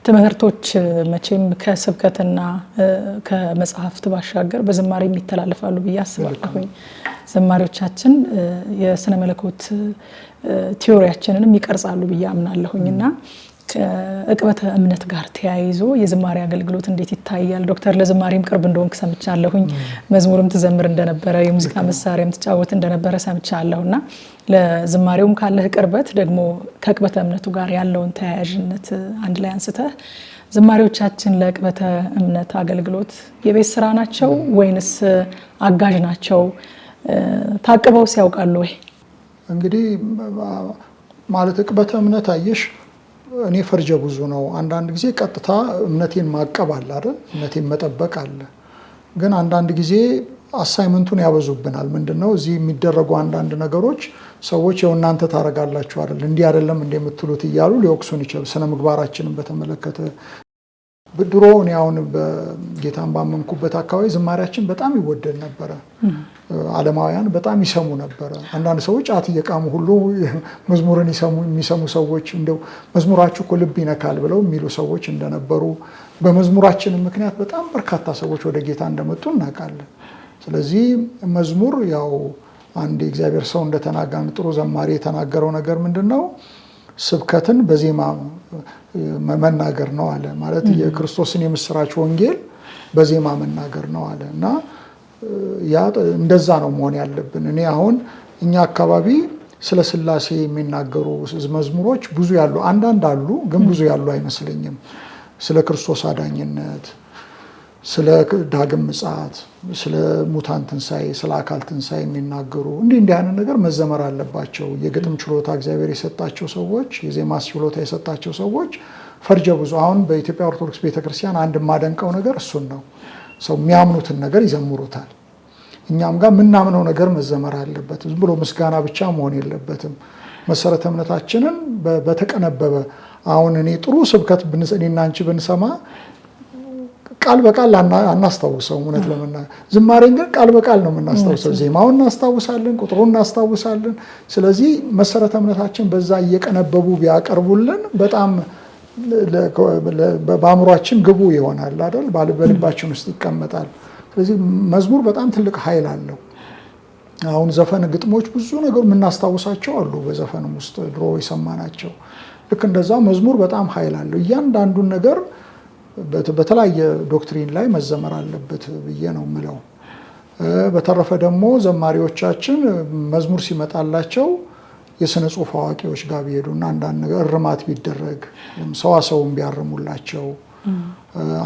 ትምህርቶች መቼም ከስብከትና ከመጽሐፍት ባሻገር በዝማሬ የሚተላለፋሉ ብዬ አስባለሁኝ። ዘማሪዎቻችን የስነ መለኮት ቲዮሪያችንንም ይቀርጻሉ ብዬ አምናለሁኝና ከእቅበተ እምነት ጋር ተያይዞ የዝማሬ አገልግሎት እንዴት ይታያል? ዶክተር ለዝማሬም ቅርብ እንደሆንክ ሰምቻለሁኝ። መዝሙርም ትዘምር እንደነበረ፣ የሙዚቃ መሳሪያም ትጫወት እንደነበረ ሰምቻለሁና ለዝማሬውም ካለህ ቅርበት ደግሞ ከእቅበተ እምነቱ ጋር ያለውን ተያያዥነት አንድ ላይ አንስተህ ዝማሬዎቻችን ለእቅበተ እምነት አገልግሎት የቤት ስራ ናቸው ወይንስ አጋዥ ናቸው? ታቅበውስ ያውቃሉ ወይ? እንግዲህ ማለት እቅበተ እምነት አየሽ እኔ ፈርጀ ብዙ ነው። አንዳንድ ጊዜ ቀጥታ እምነቴን ማቀብ አለ አይደል? እምነቴን መጠበቅ አለ። ግን አንዳንድ ጊዜ አሳይመንቱን ያበዙብናል። ምንድነው እዚህ የሚደረጉ አንዳንድ ነገሮች ሰዎች ያው እናንተ ታረጋላችሁ አይደል? እንዲህ አይደለም እንደምትሉት እያሉ ሊወቅሱን ይችላሉ። ስነ ምግባራችንን በተመለከተ ድሮ እኔ አሁን በጌታን ባመንኩበት አካባቢ ዝማሬያችን በጣም ይወደድ ነበረ። ዓለማውያን በጣም ይሰሙ ነበረ። አንዳንድ ሰዎች ጫት እየቃሙ ሁሉ መዝሙርን የሚሰሙ ሰዎች እንደው መዝሙራችሁ እኮ ልብ ይነካል ብለው የሚሉ ሰዎች እንደነበሩ፣ በመዝሙራችን ምክንያት በጣም በርካታ ሰዎች ወደ ጌታ እንደመጡ እናውቃለን። ስለዚህ መዝሙር ያው አንድ የእግዚአብሔር ሰው እንደተናገረ ጥሩ ዘማሪ የተናገረው ነገር ምንድነው? ስብከትን በዜማ መናገር ነው አለ። ማለት የክርስቶስን የምስራች ወንጌል በዜማ መናገር ነው አለ እና ያ እንደዛ ነው መሆን ያለብን። እኔ አሁን እኛ አካባቢ ስለ ሥላሴ የሚናገሩ መዝሙሮች ብዙ ያሉ አንዳንድ አሉ፣ ግን ብዙ ያሉ አይመስለኝም። ስለ ክርስቶስ አዳኝነት፣ ስለ ዳግም ምጽአት፣ ስለ ሙታን ትንሣኤ፣ ስለ አካል ትንሣኤ የሚናገሩ እንዲህ አይነት ነገር መዘመር አለባቸው። የግጥም ችሎታ እግዚአብሔር የሰጣቸው ሰዎች፣ የዜማ ችሎታ የሰጣቸው ሰዎች ፈርጀ ብዙ። አሁን በኢትዮጵያ ኦርቶዶክስ ቤተክርስቲያን አንድ የማደንቀው ነገር እሱን ነው። ሰው የሚያምኑትን ነገር ይዘምሩታል። እኛም ጋር የምናምነው ነገር መዘመር አለበት። ዝም ብሎ ምስጋና ብቻ መሆን የለበትም። መሰረተ እምነታችንን በተቀነበበ አሁን እኔ ጥሩ ስብከት እኔና አንቺ ብንሰማ ቃል በቃል አናስታውሰውም። እውነት ለመናገር ዝማሬን ግን ቃል በቃል ነው የምናስታውሰው። ዜማውን እናስታውሳለን፣ ቁጥሩን እናስታውሳለን። ስለዚህ መሰረተ እምነታችን በዛ እየቀነበቡ ቢያቀርቡልን በጣም በአእምሯችን ግቡ ይሆናል አይደል? በልባችን ውስጥ ይቀመጣል። ስለዚህ መዝሙር በጣም ትልቅ ኃይል አለው። አሁን ዘፈን፣ ግጥሞች ብዙ ነገር የምናስታውሳቸው አሉ በዘፈንም ውስጥ ድሮ የሰማናቸው። ልክ እንደዛ መዝሙር በጣም ኃይል አለው። እያንዳንዱን ነገር በተለያየ ዶክትሪን ላይ መዘመር አለበት ብዬ ነው የምለው። በተረፈ ደግሞ ዘማሪዎቻችን መዝሙር ሲመጣላቸው የስነ ጽሁፍ አዋቂዎች ጋር ቢሄዱና አንዳንድ ነገር እርማት ቢደረግ ሰዋሰውን ቢያርሙላቸው፣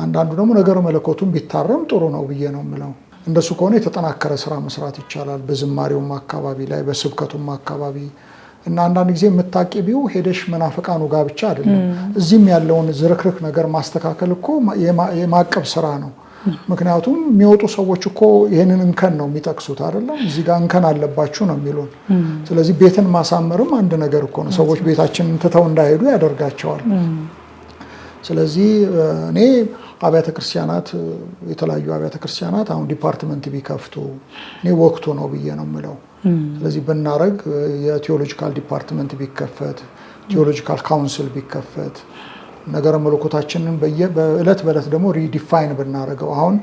አንዳንዱ ደግሞ ነገር መለኮቱን ቢታረም ጥሩ ነው ብዬ ነው የምለው። እንደሱ ከሆነ የተጠናከረ ስራ መስራት ይቻላል። በዝማሬውም አካባቢ ላይ በስብከቱም አካባቢ እና አንዳንድ ጊዜ የምታቂቢው ሄደሽ መናፍቃኑ ጋር ብቻ አይደለም። እዚህም ያለውን ዝርክርክ ነገር ማስተካከል እኮ የማቀብ ስራ ነው። ምክንያቱም የሚወጡ ሰዎች እኮ ይህንን እንከን ነው የሚጠቅሱት አይደለም። እዚህ ጋር እንከን አለባችሁ ነው የሚሉን። ስለዚህ ቤትን ማሳመርም አንድ ነገር እኮ ነው። ሰዎች ቤታችንን ትተው እንዳይሄዱ ያደርጋቸዋል። ስለዚህ እኔ አብያተ ክርስቲያናት፣ የተለያዩ አብያተ ክርስቲያናት አሁን ዲፓርትመንት ቢከፍቱ እኔ ወቅቱ ነው ብዬ ነው የምለው። ስለዚህ ብናረግ የቴዎሎጂካል ዲፓርትመንት ቢከፈት፣ ቴዎሎጂካል ካውንስል ቢከፈት፣ ነገረ መለኮታችንን በእለት በእለት ደግሞ ሪዲፋይን ብናደርገው። አሁን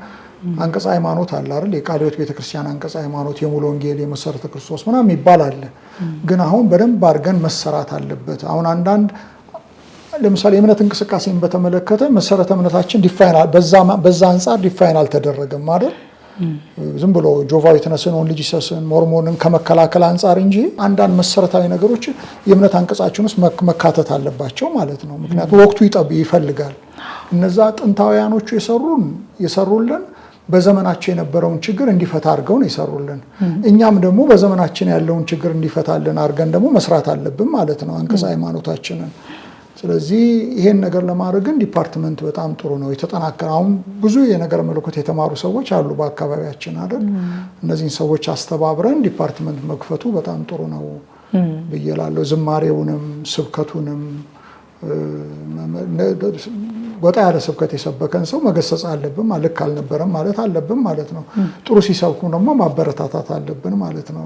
አንቀጽ ሃይማኖት አለ አይደል? የቃለ ሕይወት ቤተክርስቲያን አንቀጽ ሃይማኖት፣ የሙሉ ወንጌል፣ የመሰረተ ክርስቶስ ምናምን ይባል አለ። ግን አሁን በደንብ አድርገን መሰራት አለበት። አሁን አንዳንድ ለምሳሌ የእምነት እንቅስቃሴን በተመለከተ መሰረተ እምነታችን በዛ አንጻር ዲፋይን አልተደረገም አይደል? ዝም ብሎ ጆቫ ዊትነስን፣ ኦንሊ ጂሰስን፣ ሞርሞንን ከመከላከል አንጻር እንጂ አንዳንድ መሰረታዊ ነገሮች የእምነት አንቀጻችን ውስጥ መካተት አለባቸው ማለት ነው። ምክንያቱም ወቅቱ ይፈልጋል። እነዛ ጥንታውያኖቹ የሰሩልን በዘመናቸው የነበረውን ችግር እንዲፈታ አድርገው ነው የሰሩልን። እኛም ደግሞ በዘመናችን ያለውን ችግር እንዲፈታልን አድርገን ደግሞ መስራት አለብን ማለት ነው አንቀጽ ሃይማኖታችንን። ስለዚህ ይሄን ነገር ለማድረግ ግን ዲፓርትመንት በጣም ጥሩ ነው የተጠናከረ። አሁን ብዙ የነገረ መለኮት የተማሩ ሰዎች አሉ በአካባቢያችን አይደል? እነዚህን ሰዎች አስተባብረን ዲፓርትመንት መክፈቱ በጣም ጥሩ ነው ብዬ እላለሁ። ዝማሬውንም ስብከቱንም ወጣ ያለ ስብከት የሰበከን ሰው መገሰጽ አለብን፣ ልክ አልነበረም ማለት አለብን ማለት ነው። ጥሩ ሲሰብኩ ደግሞ ማበረታታት አለብን ማለት ነው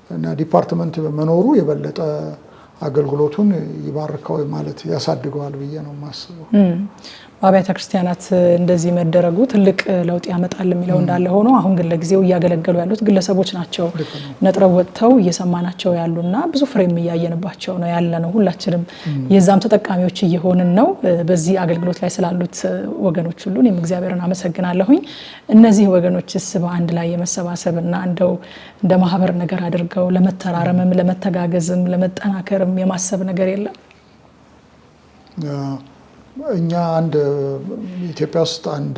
እና ዲፓርትመንት መኖሩ የበለጠ አገልግሎቱን ይባርከው ማለት ያሳድገዋል ብዬ ነው የማስበው። በአብያተ ክርስቲያናት እንደዚህ መደረጉ ትልቅ ለውጥ ያመጣል የሚለው እንዳለ ሆኖ አሁን ግን ለጊዜው እያገለገሉ ያሉት ግለሰቦች ናቸው። ነጥረው ወጥተው እየሰማናቸው ያሉና ብዙ ፍሬም እያየንባቸው ነው ያለ ነው። ሁላችንም የዛም ተጠቃሚዎች እየሆንን ነው። በዚህ አገልግሎት ላይ ስላሉት ወገኖች ሁሉ እኔም እግዚአብሔርን አመሰግናለሁኝ። እነዚህ ወገኖችስ በአንድ ላይ የመሰባሰብና እንደው እንደ ማህበር ነገር አድርገው ለመተራረምም ለመተጋገዝም ለመጠናከርም የማሰብ ነገር የለም? እኛ አንድ ኢትዮጵያ ውስጥ አንድ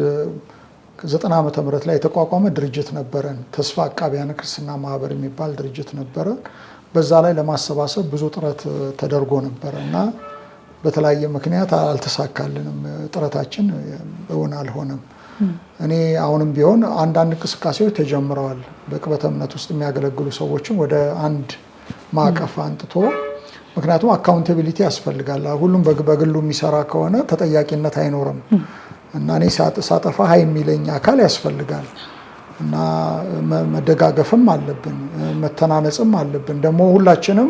90 ዓመተ ምህረት ላይ የተቋቋመ ድርጅት ነበረን። ተስፋ አቃቢያነ ክርስትና ማህበር የሚባል ድርጅት ነበረ። በዛ ላይ ለማሰባሰብ ብዙ ጥረት ተደርጎ ነበረ እና በተለያየ ምክንያት አልተሳካልንም፣ ጥረታችን እውን አልሆነም። እኔ አሁንም ቢሆን አንዳንድ እንቅስቃሴዎች ተጀምረዋል። በቅበተ እምነት ውስጥ የሚያገለግሉ ሰዎችን ወደ አንድ ማዕቀፍ አንጥቶ፣ ምክንያቱም አካውንታቢሊቲ ያስፈልጋል። ሁሉም በግሉ የሚሰራ ከሆነ ተጠያቂነት አይኖርም እና እኔ ሳጠፋ ሀይ የሚለኝ አካል ያስፈልጋል እና መደጋገፍም አለብን፣ መተናነጽም አለብን። ደግሞ ሁላችንም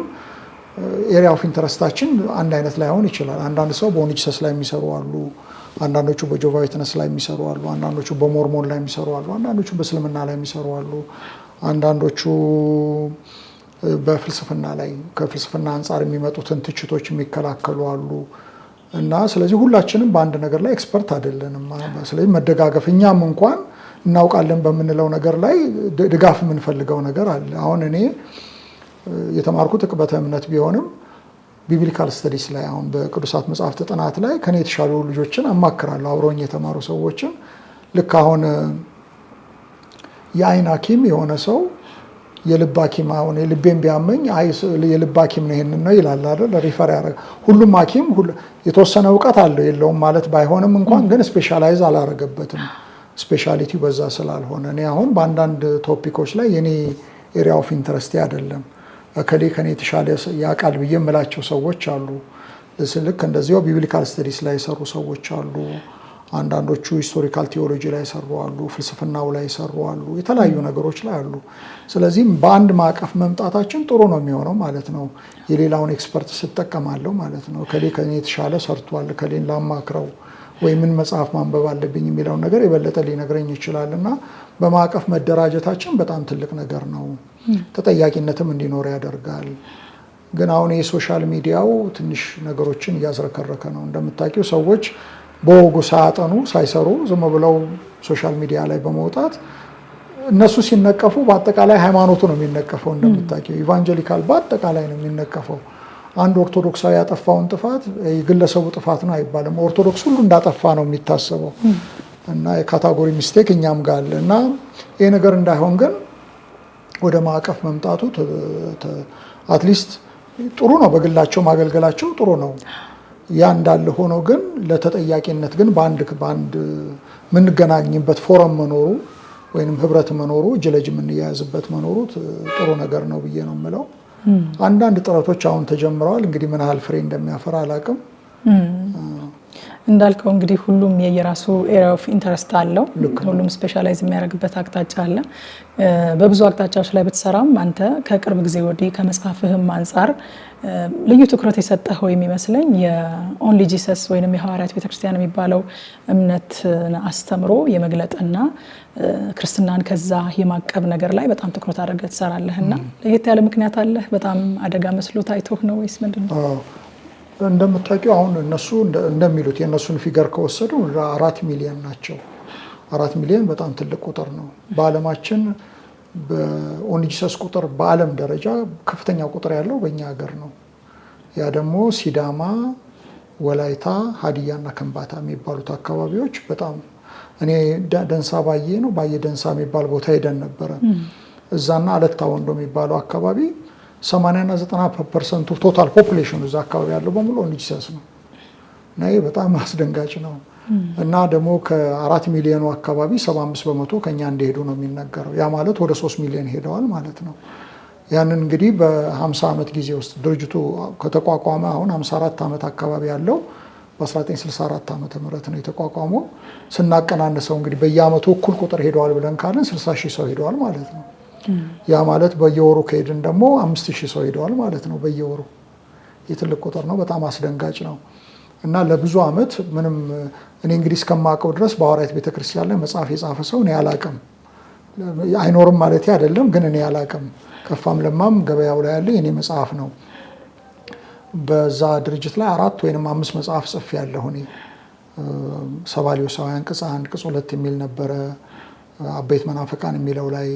ኤሪያ ኦፍ ኢንተረስታችን አንድ አይነት ላይሆን ይችላል። አንዳንድ ሰው በኦኒጂሰስ ላይ የሚሰሩ አሉ፣ አንዳንዶቹ በጆቫ ዊትነስ ላይ የሚሰሩ አሉ፣ አንዳንዶቹ በሞርሞን ላይ የሚሰሩ አሉ፣ አንዳንዶቹ በእስልምና ላይ የሚሰሩ አሉ፣ አንዳንዶቹ በፍልስፍና ላይ ከፍልስፍና አንጻር የሚመጡትን ትችቶች የሚከላከሉ አሉ እና ስለዚህ ሁላችንም በአንድ ነገር ላይ ኤክስፐርት አይደለንም። ስለዚህ መደጋገፍ፣ እኛም እንኳን እናውቃለን በምንለው ነገር ላይ ድጋፍ የምንፈልገው ነገር አለ። አሁን እኔ የተማርኩት ቅበተ እምነት ቢሆንም ቢብሊካል ስተዲስ ላይ አሁን በቅዱሳት መጽሐፍት ጥናት ላይ ከኔ የተሻሉ ልጆችን አማክራለሁ፣ አብረውኝ የተማሩ ሰዎችን። ልክ አሁን የአይን ሐኪም የሆነ ሰው የልብ ሐኪም አሁን የልቤን ቢያመኝ የልብ ሐኪም ነው ይሄንን ነው ይላል አይደል? ሪፈር ያደርግ። ሁሉም ሐኪም የተወሰነ እውቀት አለው የለውም ማለት ባይሆንም እንኳን ግን ስፔሻላይዝ አላረገበትም፣ ስፔሻሊቲው በዛ ስላልሆነ። እኔ አሁን በአንዳንድ ቶፒኮች ላይ የኔ ኤሪያ ኦፍ ኢንተረስቴ አይደለም፣ ከኔ የተሻለ ያውቃል ብዬ የምላቸው ሰዎች አሉ። ልክ እንደዚያው ቢብሊካል ስተዲስ ላይ የሰሩ ሰዎች አሉ። አንዳንዶቹ ሂስቶሪካል ቲዎሎጂ ላይ ሰሩ አሉ፣ ፍልስፍናው ላይ ሰሩ አሉ፣ የተለያዩ ነገሮች ላይ አሉ። ስለዚህም በአንድ ማዕቀፍ መምጣታችን ጥሩ ነው የሚሆነው ማለት ነው። የሌላውን ኤክስፐርት ስጠቀማለሁ ማለት ነው። ከኔ የተሻለ ሰርቷል፣ ከሌን ላማክረው ወይ ምን መጽሐፍ ማንበብ አለብኝ የሚለውን ነገር የበለጠ ሊነግረኝ ይችላል እና በማዕቀፍ መደራጀታችን በጣም ትልቅ ነገር ነው። ተጠያቂነትም እንዲኖር ያደርጋል። ግን አሁን የሶሻል ሚዲያው ትንሽ ነገሮችን እያዝረከረከ ነው። እንደምታውቂው ሰዎች በወጉ ሳያጠኑ ሳይሰሩ ዝም ብለው ሶሻል ሚዲያ ላይ በመውጣት እነሱ ሲነቀፉ በአጠቃላይ ሃይማኖቱ ነው የሚነቀፈው። እንደምታውቂው ኢቫንጀሊካል በአጠቃላይ ነው የሚነቀፈው። አንድ ኦርቶዶክሳዊ ያጠፋውን ጥፋት የግለሰቡ ጥፋት ነው አይባልም። ኦርቶዶክስ ሁሉ እንዳጠፋ ነው የሚታሰበው እና የካታጎሪ ሚስቴክ እኛም ጋር አለ እና ይሄ ነገር እንዳይሆን ግን ወደ ማዕቀፍ መምጣቱ አትሊስት ጥሩ ነው። በግላቸው ማገልገላቸው ጥሩ ነው። ያ እንዳለ ሆኖ ግን ለተጠያቂነት ግን በአንድ የምንገናኝበት ፎረም መኖሩ ወይም ህብረት መኖሩ እጅ ለእጅ የምንያያዝበት መኖሩ ጥሩ ነገር ነው ብዬ ነው የምለው። አንዳንድ ጥረቶች አሁን ተጀምረዋል። እንግዲህ ምን ያህል ፍሬ እንደሚያፈራ አላውቅም። እንዳልከው እንግዲህ ሁሉም የየራሱ ኤሪያ ኦፍ ኢንተረስት አለው። ሁሉም ስፔሻላይዝ የሚያደርግበት አቅጣጫ አለ። በብዙ አቅጣጫዎች ላይ ብትሰራም አንተ ከቅርብ ጊዜ ወዲህ ከመጽሐፍህም አንጻር ልዩ ትኩረት የሰጠኸው የሚመስለኝ የኦንሊ ጂሰስ ወይንም የሐዋርያት ቤተክርስቲያን የሚባለው እምነት አስተምሮ የመግለጥና ክርስትናን ከዛ የማቀብ ነገር ላይ በጣም ትኩረት አድርገህ ትሰራለህና ለየት ያለ ምክንያት አለህ? በጣም አደጋ መስሎ ታይቶህ ነው ወይስ ምንድነው? እንደምታውቂው አሁን እነሱ እንደሚሉት የእነሱን ፊገር ከወሰዱ 4 ሚሊዮን ናቸው። 4 ሚሊዮን በጣም ትልቅ ቁጥር ነው። በዓለማችን በኦንሊ ጂሰስ ቁጥር በዓለም ደረጃ ከፍተኛ ቁጥር ያለው በእኛ ሀገር ነው። ያ ደግሞ ሲዳማ፣ ወላይታ፣ ሀዲያ እና ከምባታ የሚባሉት አካባቢዎች በጣም እኔ ደንሳ ባየ ነው ባየ ደንሳ የሚባል ቦታ ሄደን ነበረ። እዛና አለታ ወንዶ የሚባለው አካባቢ 80 እና 90% ቶታል ፖፑሌሽኑ እዛ አካባቢ ያለው በሙሉ ኦንሊ ጂሰስ ነው እና ይሄ በጣም አስደንጋጭ ነው። እና ደግሞ ከ4 ሚሊዮኑ አካባቢ 75 በመቶ ከኛ እንደሄዱ ነው የሚነገረው። ያ ማለት ወደ 3 ሚሊዮን ሄደዋል ማለት ነው። ያንን እንግዲህ በ50 ዓመት ጊዜ ውስጥ ድርጅቱ ከተቋቋመ አሁን 54 ዓመት አካባቢ ያለው በ1964 ዓመተ ምህረት ነው የተቋቋመው። ስናቀናንሰው እንግዲህ በየአመቱ እኩል ቁጥር ሄደዋል ብለን ካልን 60 ሺህ ሰው ሄደዋል ማለት ነው። ያ ማለት በየወሩ ከሄድን ደግሞ 5000 ሰው ሄደዋል ማለት ነው በየወሩ። የትልቅ ቁጥር ነው፣ በጣም አስደንጋጭ ነው። እና ለብዙ አመት ምንም እኔ እንግዲህ እስከማውቀው ድረስ በሐዋርያት ቤተክርስቲያን ላይ መጽሐፍ የጻፈ ሰው እኔ አላውቅም። አይኖርም ማለት አይደለም፣ ግን እኔ አላውቅም። ከፋም ለማም ገበያው ላይ ያለ የኔ መጽሐፍ ነው። በዛ ድርጅት ላይ 4 ወይም 5 መጽሐፍ ጽፌያለሁ እኔ። ሰባሊዮሳውያን ቅጽ 1 ቅጽ 2 የሚል ነበረ። አበይት መናፍቃን የሚለው ላይ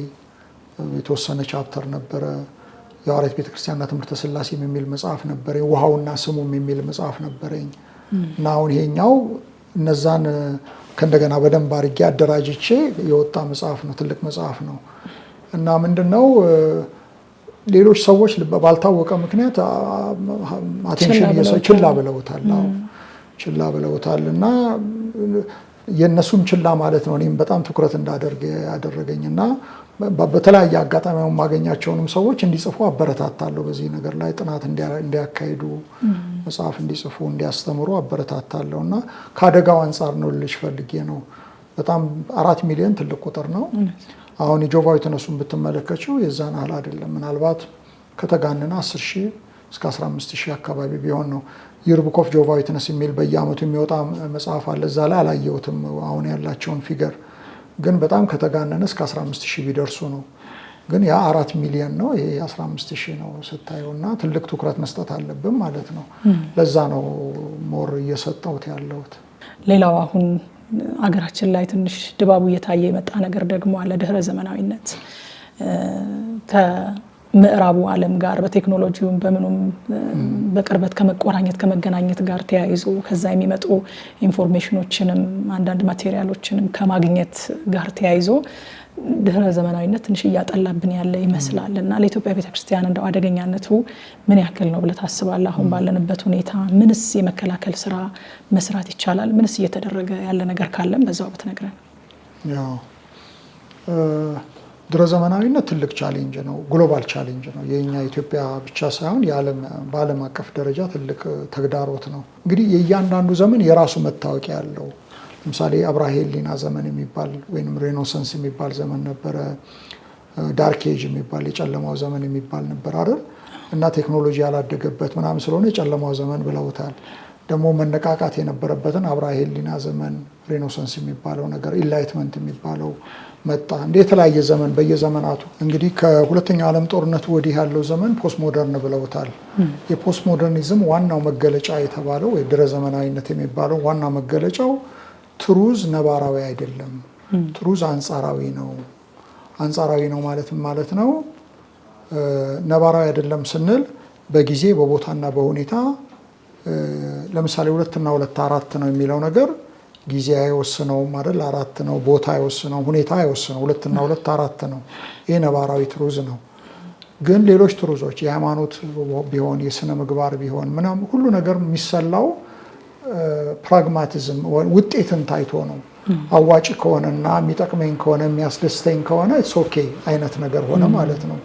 የተወሰነ ቻፕተር ነበረ። የሐዋርያት ቤተክርስቲያንና ትምህርተ ሥላሴ የሚል መጽሐፍ ነበረ። ውሃውና ስሙም የሚል መጽሐፍ ነበረኝ እና አሁን ይሄኛው እነዛን ከእንደገና በደንብ አድርጌ አደራጅቼ የወጣ መጽሐፍ ነው። ትልቅ መጽሐፍ ነው እና ምንድነው ሌሎች ሰዎች ባልታወቀ ምክንያት አቴንሽን ችላ ብለውታል እና የእነሱም ችላ ማለት ነው እኔም በጣም ትኩረት እንዳደርግ ያደረገኝና በተለያየ አጋጣሚ የማገኛቸውንም ሰዎች እንዲጽፉ አበረታታለሁ። በዚህ ነገር ላይ ጥናት እንዲያካሂዱ መጽሐፍ እንዲጽፉ እንዲያስተምሩ አበረታታለሁ እና ከአደጋው አንጻር ነው ልልሽ ፈልጌ ነው። በጣም 4 ሚሊዮን ትልቅ ቁጥር ነው። አሁን የጆቫ ዊትነሱን ብትመለከችው የዛን ያህል አይደለም። ምናልባት ከተጋነነ 10,000 እስከ 15,000 አካባቢ ቢሆን ነው። የቡክ ኦፍ ጆቫ ዊትነስ የሚል በየአመቱ የሚወጣ መጽሐፍ አለ። እዛ ላይ አላየሁትም አሁን ያላቸውን ፊገር፣ ግን በጣም ከተጋነነ እስከ 15,000 ቢደርሱ ነው። ግን ያ 4 ሚሊዮን ነው፣ ይሄ 15,000 ነው ስታየው እና ትልቅ ትኩረት መስጠት አለብን ማለት ነው። ለዛ ነው ሞር እየሰጠሁት ያለሁት። ሌላው አሁን አገራችን ላይ ትንሽ ድባቡ እየታየ የመጣ ነገር ደግሞ አለ። ድህረ ዘመናዊነት ከምዕራቡ ዓለም ጋር በቴክኖሎጂውም በምኑም በቅርበት ከመቆራኘት ከመገናኘት ጋር ተያይዞ ከዛ የሚመጡ ኢንፎርሜሽኖችንም አንዳንድ ማቴሪያሎችንም ከማግኘት ጋር ተያይዞ ድህረ ዘመናዊነት ትንሽ እያጠላብን ያለ ይመስላል እና ለኢትዮጵያ ቤተክርስቲያን እንደው አደገኛነቱ ምን ያክል ነው ብለህ ታስባለህ? አሁን ባለንበት ሁኔታ ምንስ የመከላከል ስራ መስራት ይቻላል? ምንስ እየተደረገ ያለ ነገር ካለም በዛው ብትነግረን። ያው ድህረ ዘመናዊነት ትልቅ ቻሌንጅ ነው፣ ግሎባል ቻሌንጅ ነው። የኛ ኢትዮጵያ ብቻ ሳይሆን በዓለም አቀፍ ደረጃ ትልቅ ተግዳሮት ነው። እንግዲህ የእያንዳንዱ ዘመን የራሱ መታወቂያ ያለው ለምሳሌ አብርሃሄሊና ዘመን የሚባል ወይም ሬኔሳንስ የሚባል ዘመን ነበረ። ዳርክ ኤጅ የሚባል የጨለማው ዘመን የሚባል ነበር አይደል? እና ቴክኖሎጂ ያላደገበት ምናምን ስለሆነ የጨለማው ዘመን ብለውታል። ደግሞ መነቃቃት የነበረበትን አብርሃሄሊና ዘመን ሬኔሳንስ የሚባለው ነገር ኢንላይትመንት የሚባለው መጣ። እንደ የተለያየ ዘመን በየዘመናቱ እንግዲህ ከሁለተኛው ዓለም ጦርነት ወዲህ ያለው ዘመን ፖስት ሞደርን ብለውታል። የፖስት ሞደርኒዝም ዋናው መገለጫ የተባለው ወይ ድህረ ዘመናዊነት የሚባለው ዋና መገለጫው ትሩዝ ነባራዊ አይደለም፣ ትሩዝ አንጻራዊ ነው። አንጻራዊ ነው ማለት ነው ነባራዊ አይደለም ስንል በጊዜ በቦታና በሁኔታ ለምሳሌ 2 እና 2 4 ነው የሚለው ነገር ጊዜ አይወስነውም አይደል? 4 ነው። ቦታ አይወስነው፣ ሁኔታ አይወስነው። 2 እና 2 4 ነው። ይሄ ነባራዊ ትሩዝ ነው። ግን ሌሎች ትሩዞች የሃይማኖት ቢሆን የስነ ምግባር ቢሆን ምናምን ሁሉ ነገር የሚሰላው ፕራግማቲዝም ውጤትን ታይቶ ነው። አዋጭ ከሆነና የሚጠቅመኝ ከሆነ የሚያስደስተኝ ከሆነ ኢትስ ኦኬ አይነት ነገር ሆነ ማለት ነው።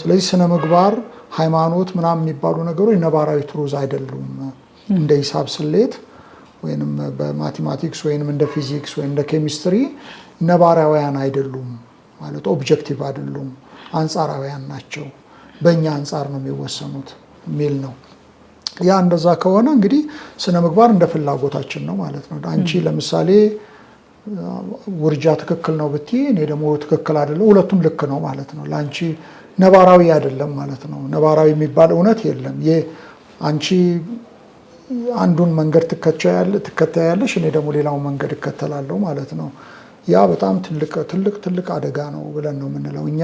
ስለዚህ ስነ ምግባር፣ ሃይማኖት ምናምን የሚባሉ ነገሮች ነባራዊ ትሩዝ አይደሉም። እንደ ሂሳብ ስሌት ወይንም በማቴማቲክስ ወይንም እንደ ፊዚክስ ወይም እንደ ኬሚስትሪ ነባራውያን አይደሉም ማለት ኦብጀክቲቭ አይደሉም፣ አንጻራውያን ናቸው። በእኛ አንጻር ነው የሚወሰኑት የሚል ነው። ያ እንደዛ ከሆነ እንግዲህ ስነ ምግባር እንደ ፍላጎታችን ነው ማለት ነው። አንቺ ለምሳሌ ውርጃ ትክክል ነው ብትይ እኔ ደግሞ ትክክል አይደለም፣ ሁለቱም ልክ ነው ማለት ነው። ለአንቺ ነባራዊ አይደለም ማለት ነው። ነባራዊ የሚባል እውነት የለም። አንቺ አንዱን መንገድ ትከተያለሽ፣ እኔ ደግሞ ሌላውን መንገድ እከተላለሁ ማለት ነው። ያ በጣም ትልቅ አደጋ ነው ብለን ነው የምንለው እኛ።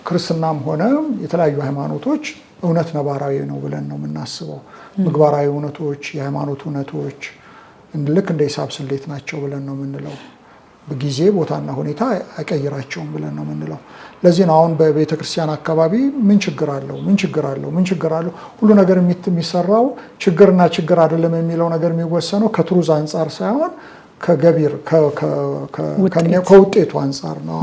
ክርስትናም ሆነ የተለያዩ ሃይማኖቶች እውነት ነባራዊ ነው ብለን ነው የምናስበው። ምግባራዊ እውነቶች፣ የሃይማኖት እውነቶች ልክ እንደ ሂሳብ ስሌት ናቸው ብለን ነው የምንለው። ጊዜ ቦታና ሁኔታ አይቀይራቸውም ብለን ነው የምንለው። ለዚህ ነው አሁን በቤተ ክርስቲያን አካባቢ ምን ችግር አለው ሁሉ ነገር የሚሰራው ችግርና ችግር አይደለም የሚለው ነገር የሚወሰነው ከትሩዝ አንጻር ሳይሆን ከገቢር ከውጤቱ አንጻር ነው።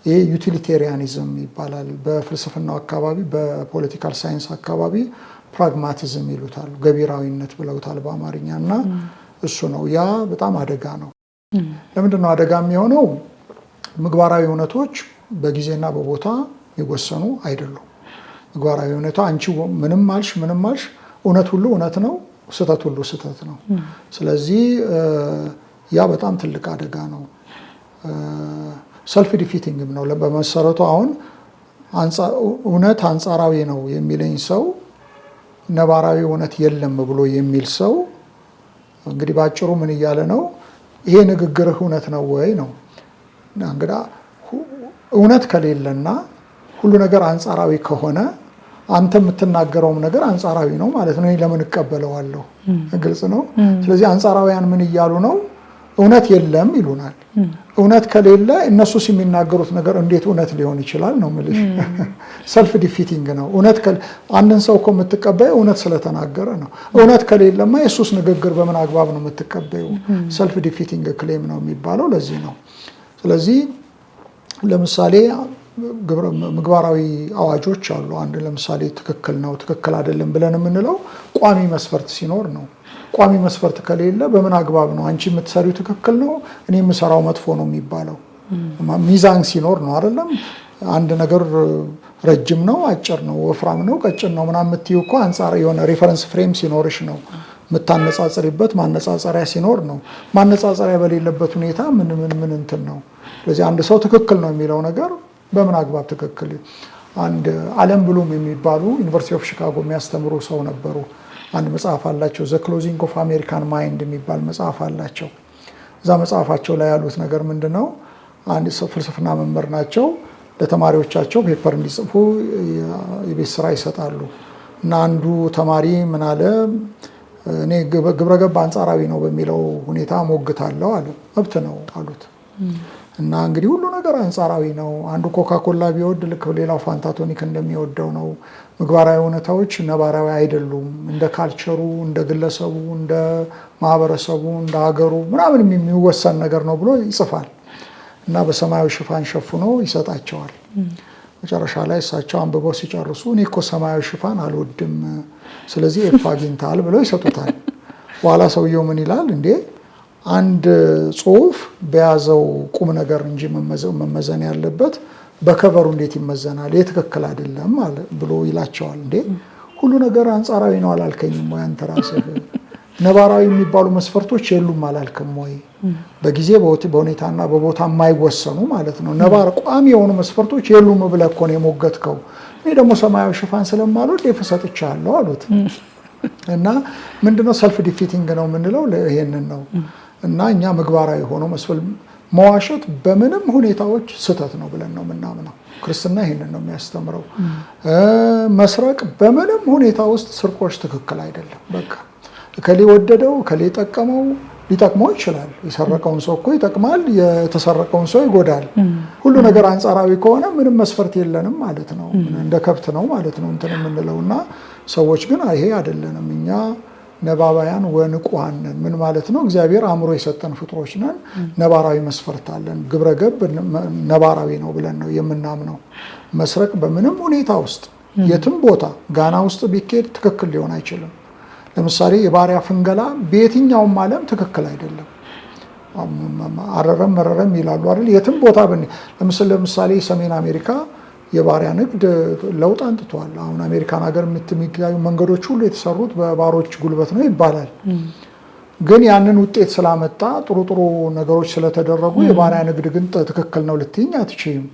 ይሄ ዩቲሊቴሪያኒዝም ይባላል በፍልስፍናው አካባቢ። በፖለቲካል ሳይንስ አካባቢ ፕራግማቲዝም ይሉታል፣ ገቢራዊነት ብለውታል በአማርኛ። እና እሱ ነው ያ በጣም አደጋ ነው። ለምንድን ነው አደጋ የሚሆነው? ምግባራዊ እውነቶች በጊዜና በቦታ የሚወሰኑ አይደሉም። ምግባራዊ እውነታ አንቺ ምንም አልሽ እውነት ሁሉ እውነት ነው፣ ስህተት ሁሉ ስህተት ነው። ስለዚህ ያ በጣም ትልቅ አደጋ ነው። ሰልፍ ዲፊቲንግም ነው በመሰረቱ። አሁን እውነት አንጻራዊ ነው የሚለኝ ሰው ነባራዊ እውነት የለም ብሎ የሚል ሰው እንግዲህ ባጭሩ ምን እያለ ነው? ይሄ ንግግርህ እውነት ነው ወይ ነው። እንግዲህ እውነት ከሌለና ሁሉ ነገር አንጻራዊ ከሆነ አንተ የምትናገረውም ነገር አንጻራዊ ነው ማለት ነው። ለምን እቀበለዋለሁ? ግልጽ ነው። ስለዚህ አንጻራውያን ምን እያሉ ነው? እውነት የለም ይሉናል። እውነት ከሌለ እነሱስ የሚናገሩት ነገር እንዴት እውነት ሊሆን ይችላል ነው የምልሽ። ሰልፍ ዲፊቲንግ ነው። አንድን ሰው እኮ የምትቀበዩ እውነት ስለተናገረ ነው። እውነት ከሌለማ የሱስ ንግግር በምን አግባብ ነው የምትቀበዩ? ሰልፍ ዲፊቲንግ ክሌም ነው የሚባለው ለዚህ ነው። ስለዚህ ለምሳሌ ምግባራዊ አዋጆች አሉ። አንድ ለምሳሌ ትክክል ነው ትክክል አይደለም ብለን የምንለው ቋሚ መስፈርት ሲኖር ነው። ቋሚ መስፈርት ከሌለ በምን አግባብ ነው አንቺ የምትሰሪው ትክክል ነው እኔ የምሰራው መጥፎ ነው የሚባለው? ሚዛን ሲኖር ነው አይደለም። አንድ ነገር ረጅም ነው አጭር ነው ወፍራም ነው ቀጭን ነው ምናምን የምትይው እኮ አንጻር የሆነ ሪፈረንስ ፍሬም ሲኖርሽ ነው የምታነጻጽሪበት። ማነጻጸሪያ ሲኖር ነው። ማነጻጸሪያ በሌለበት ሁኔታ ምን እንትን ነው። ስለዚህ አንድ ሰው ትክክል ነው የሚለው ነገር በምን አግባብ ትክክል? አንድ አለም ብሉም የሚባሉ ዩኒቨርሲቲ ኦፍ ሺካጎ የሚያስተምሩ ሰው ነበሩ። አንድ መጽሐፍ አላቸው ዘ ክሎዚንግ ኦፍ አሜሪካን ማይንድ የሚባል መጽሐፍ አላቸው። እዛ መጽሐፋቸው ላይ ያሉት ነገር ምንድነው? አንድ ሰው ፍልስፍና መምህር ናቸው። ለተማሪዎቻቸው ፔፐር እንዲጽፉ የቤት ስራ ይሰጣሉ። እና አንዱ ተማሪ ምን አለ? እኔ ግብረገብ አንጻራዊ ነው በሚለው ሁኔታ ሞግታለሁ አለ። መብት ነው አሉት። እና እንግዲህ ሁሉ ነገር አንጻራዊ ነው። አንዱ ኮካኮላ ቢወድ ልክ ሌላው ፋንታቶኒክ እንደሚወደው ነው። ምግባራዊ እውነታዎች ነባራዊ አይደሉም። እንደ ካልቸሩ፣ እንደ ግለሰቡ፣ እንደ ማህበረሰቡ፣ እንደ ሀገሩ ምናምን የሚወሰን ነገር ነው ብሎ ይጽፋል። እና በሰማያዊ ሽፋን ሸፍኖ ይሰጣቸዋል። መጨረሻ ላይ እሳቸው አንብበው ሲጨርሱ እኔ እኮ ሰማያዊ ሽፋን አልወድም፣ ስለዚህ ኤፍ አግኝተሃል ብለው ይሰጡታል። በኋላ ሰውየው ምን ይላል? እንዴ አንድ ጽሁፍ በያዘው ቁም ነገር እንጂ መመዘን ያለበት በከቨሩ እንዴት ይመዘናል? ይህ ትክክል አይደለም ብሎ ይላቸዋል። እንዴ ሁሉ ነገር አንጻራዊ ነው አላልከኝም ወይ? አንተ ራስህ ነባራዊ የሚባሉ መስፈርቶች የሉም አላልክም ወይ? በጊዜ በሁኔታና በቦታ የማይወሰኑ ማለት ነው። ነባር ቋሚ የሆኑ መስፈርቶች የሉም ብለህ እኮ ነው የሞገትከው። እኔ ደግሞ ሰማያዊ ሽፋን ስለማልወድ ሰጥቻለሁ አሉት። እና ምንድነው ሰልፍ ዲፊቲንግ ነው የምንለው ይሄንን ነው። እና እኛ ምግባራዊ ሆኖ መዋሸት በምንም ሁኔታዎች ስህተት ነው ብለን ነው የምናምነው። ክርስትና ይሄንን ነው የሚያስተምረው። መስረቅ በምንም ሁኔታ ውስጥ ስርቆች ትክክል አይደለም። በቃ ከሌ ወደደው ከሌ ጠቀመው ሊጠቅመው ይችላል። የሰረቀውን ሰው እኮ ይጠቅማል፣ የተሰረቀውን ሰው ይጎዳል። ሁሉ ነገር አንጻራዊ ከሆነ ምንም መስፈርት የለንም ማለት ነው። እንደ ከብት ነው ማለት ነው እንትን የምንለው። እና ሰዎች ግን ይሄ አይደለንም እኛ ነባባያን ወንቁሃን ነን። ምን ማለት ነው? እግዚአብሔር አእምሮ የሰጠን ፍጥሮች ነን። ነባራዊ መስፈርት አለን። ግብረገብ ነባራዊ ነው ብለን ነው የምናምነው። መስረቅ በምንም ሁኔታ ውስጥ የትም ቦታ ጋና ውስጥ ቢካሄድ ትክክል ሊሆን አይችልም። ለምሳሌ የባሪያ ፍንገላ በየትኛውም ዓለም ትክክል አይደለም። አረረም መረረም ይላሉ አይደል? የትም ቦታ ለምሳሌ ሰሜን አሜሪካ የባሪያ ንግድ ለውጥ አንጥቷል። አሁን አሜሪካን ሀገር የሚገኙ መንገዶች ሁሉ የተሰሩት በባሮች ጉልበት ነው ይባላል። ግን ያንን ውጤት ስላመጣ ጥሩ ጥሩ ነገሮች ስለተደረጉ የባሪያ ንግድ ግን ትክክል ነው ልትይኝ አትችይም።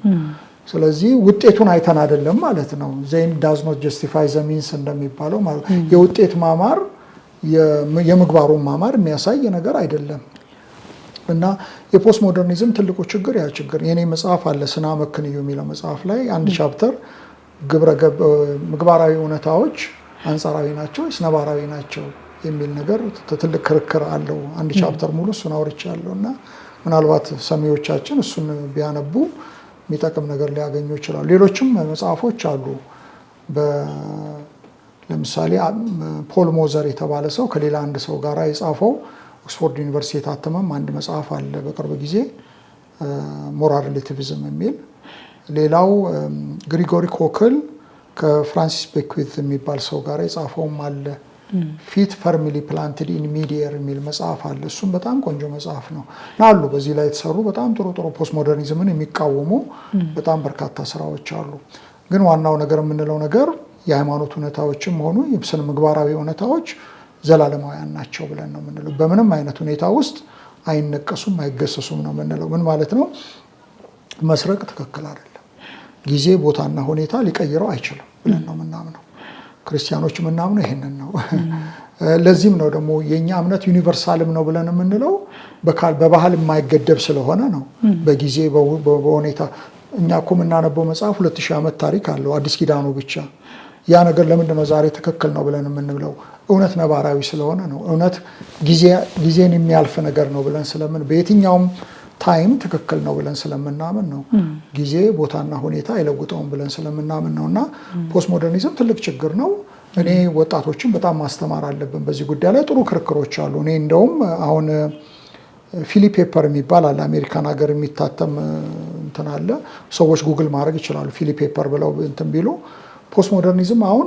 ስለዚህ ውጤቱን አይተን አይደለም ማለት ነው። ዘይን ዳዝ ኖት ጀስቲፋይ ዘ ሚንስ እንደሚባለው ማለት የውጤት ማማር የምግባሩን ማማር የሚያሳይ ነገር አይደለም። እና የፖስት ሞደርኒዝም ትልቁ ችግር ያ ችግር የኔ መጽሐፍ አለ ስና መክንዩ የሚለው መጽሐፍ ላይ አንድ ቻፕተር ግብረገብ ምግባራዊ እውነታዎች አንጻራዊ ናቸው ወይስ ነባራዊ ናቸው የሚል ነገር ትልቅ ክርክር አለው። አንድ ቻፕተር ሙሉ እሱን አውርቻለሁ። እና ምናልባት ሰሚዎቻችን እሱን ቢያነቡ የሚጠቅም ነገር ሊያገኙ ይችላሉ። ሌሎችም መጽሐፎች አሉ። ለምሳሌ ፖል ሞዘር የተባለ ሰው ከሌላ አንድ ሰው ጋር የጻፈው ኦክስፎርድ ዩኒቨርሲቲ የታተመም አንድ መጽሐፍ አለ በቅርብ ጊዜ ሞራል ሪሌቲቪዝም የሚል። ሌላው ግሪጎሪ ኮክል ከፍራንሲስ ቤክዊት የሚባል ሰው ጋር የጻፈውም አለ ፊት ፈርሚሊ ፕላንትድ ኢን ሚዲየር የሚል መጽሐፍ አለ። እሱም በጣም ቆንጆ መጽሐፍ ነው እና አሉ በዚህ ላይ የተሰሩ በጣም ጥሩ ጥሩ ፖስት ሞደርኒዝምን የሚቃወሙ በጣም በርካታ ስራዎች አሉ። ግን ዋናው ነገር የምንለው ነገር የሃይማኖት እውነታዎችም ሆኑ የስነ ምግባራዊ እውነታዎች ዘላለማውያን ናቸው ብለን ነው የምንለው። በምንም አይነት ሁኔታ ውስጥ አይነቀሱም አይገሰሱም ነው የምንለው። ምን ማለት ነው? መስረቅ ትክክል አይደለም፣ ጊዜ ቦታና ሁኔታ ሊቀይረው አይችልም ብለን ነው የምናምነው። ክርስቲያኖች የምናምነው ይሄንን ነው። ለዚህም ነው ደግሞ የኛ እምነት ዩኒቨርሳልም ነው ብለን የምንለው በባህል የማይገደብ ስለሆነ ነው። በጊዜ በሁኔታ እኛ እኮ የምናነበው መጽሐፍ 2000 ዓመት ታሪክ አለው አዲስ ኪዳኑ ብቻ። ያ ነገር ለምንድን ነው ዛሬ ትክክል ነው ብለን የምንብለው? እውነት ነባራዊ ስለሆነ ነው። እውነት ጊዜን የሚያልፍ ነገር ነው ብለን ስለምን በየትኛውም ታይም ትክክል ነው ብለን ስለምናምን ነው። ጊዜ ቦታና ሁኔታ አይለውጠውም ብለን ስለምናምን ነው። እና ፖስት ሞደርኒዝም ትልቅ ችግር ነው። እኔ ወጣቶችን በጣም ማስተማር አለብን በዚህ ጉዳይ ላይ። ጥሩ ክርክሮች አሉ። እኔ እንደውም አሁን ፊሊ ፔፐር የሚባል አለ፣ አሜሪካን ሀገር የሚታተም እንትን አለ። ሰዎች ጉግል ማድረግ ይችላሉ። ፊሊ ፔፐር ብለው እንትን ቢሉ ፖስት ሞደርኒዝም አሁን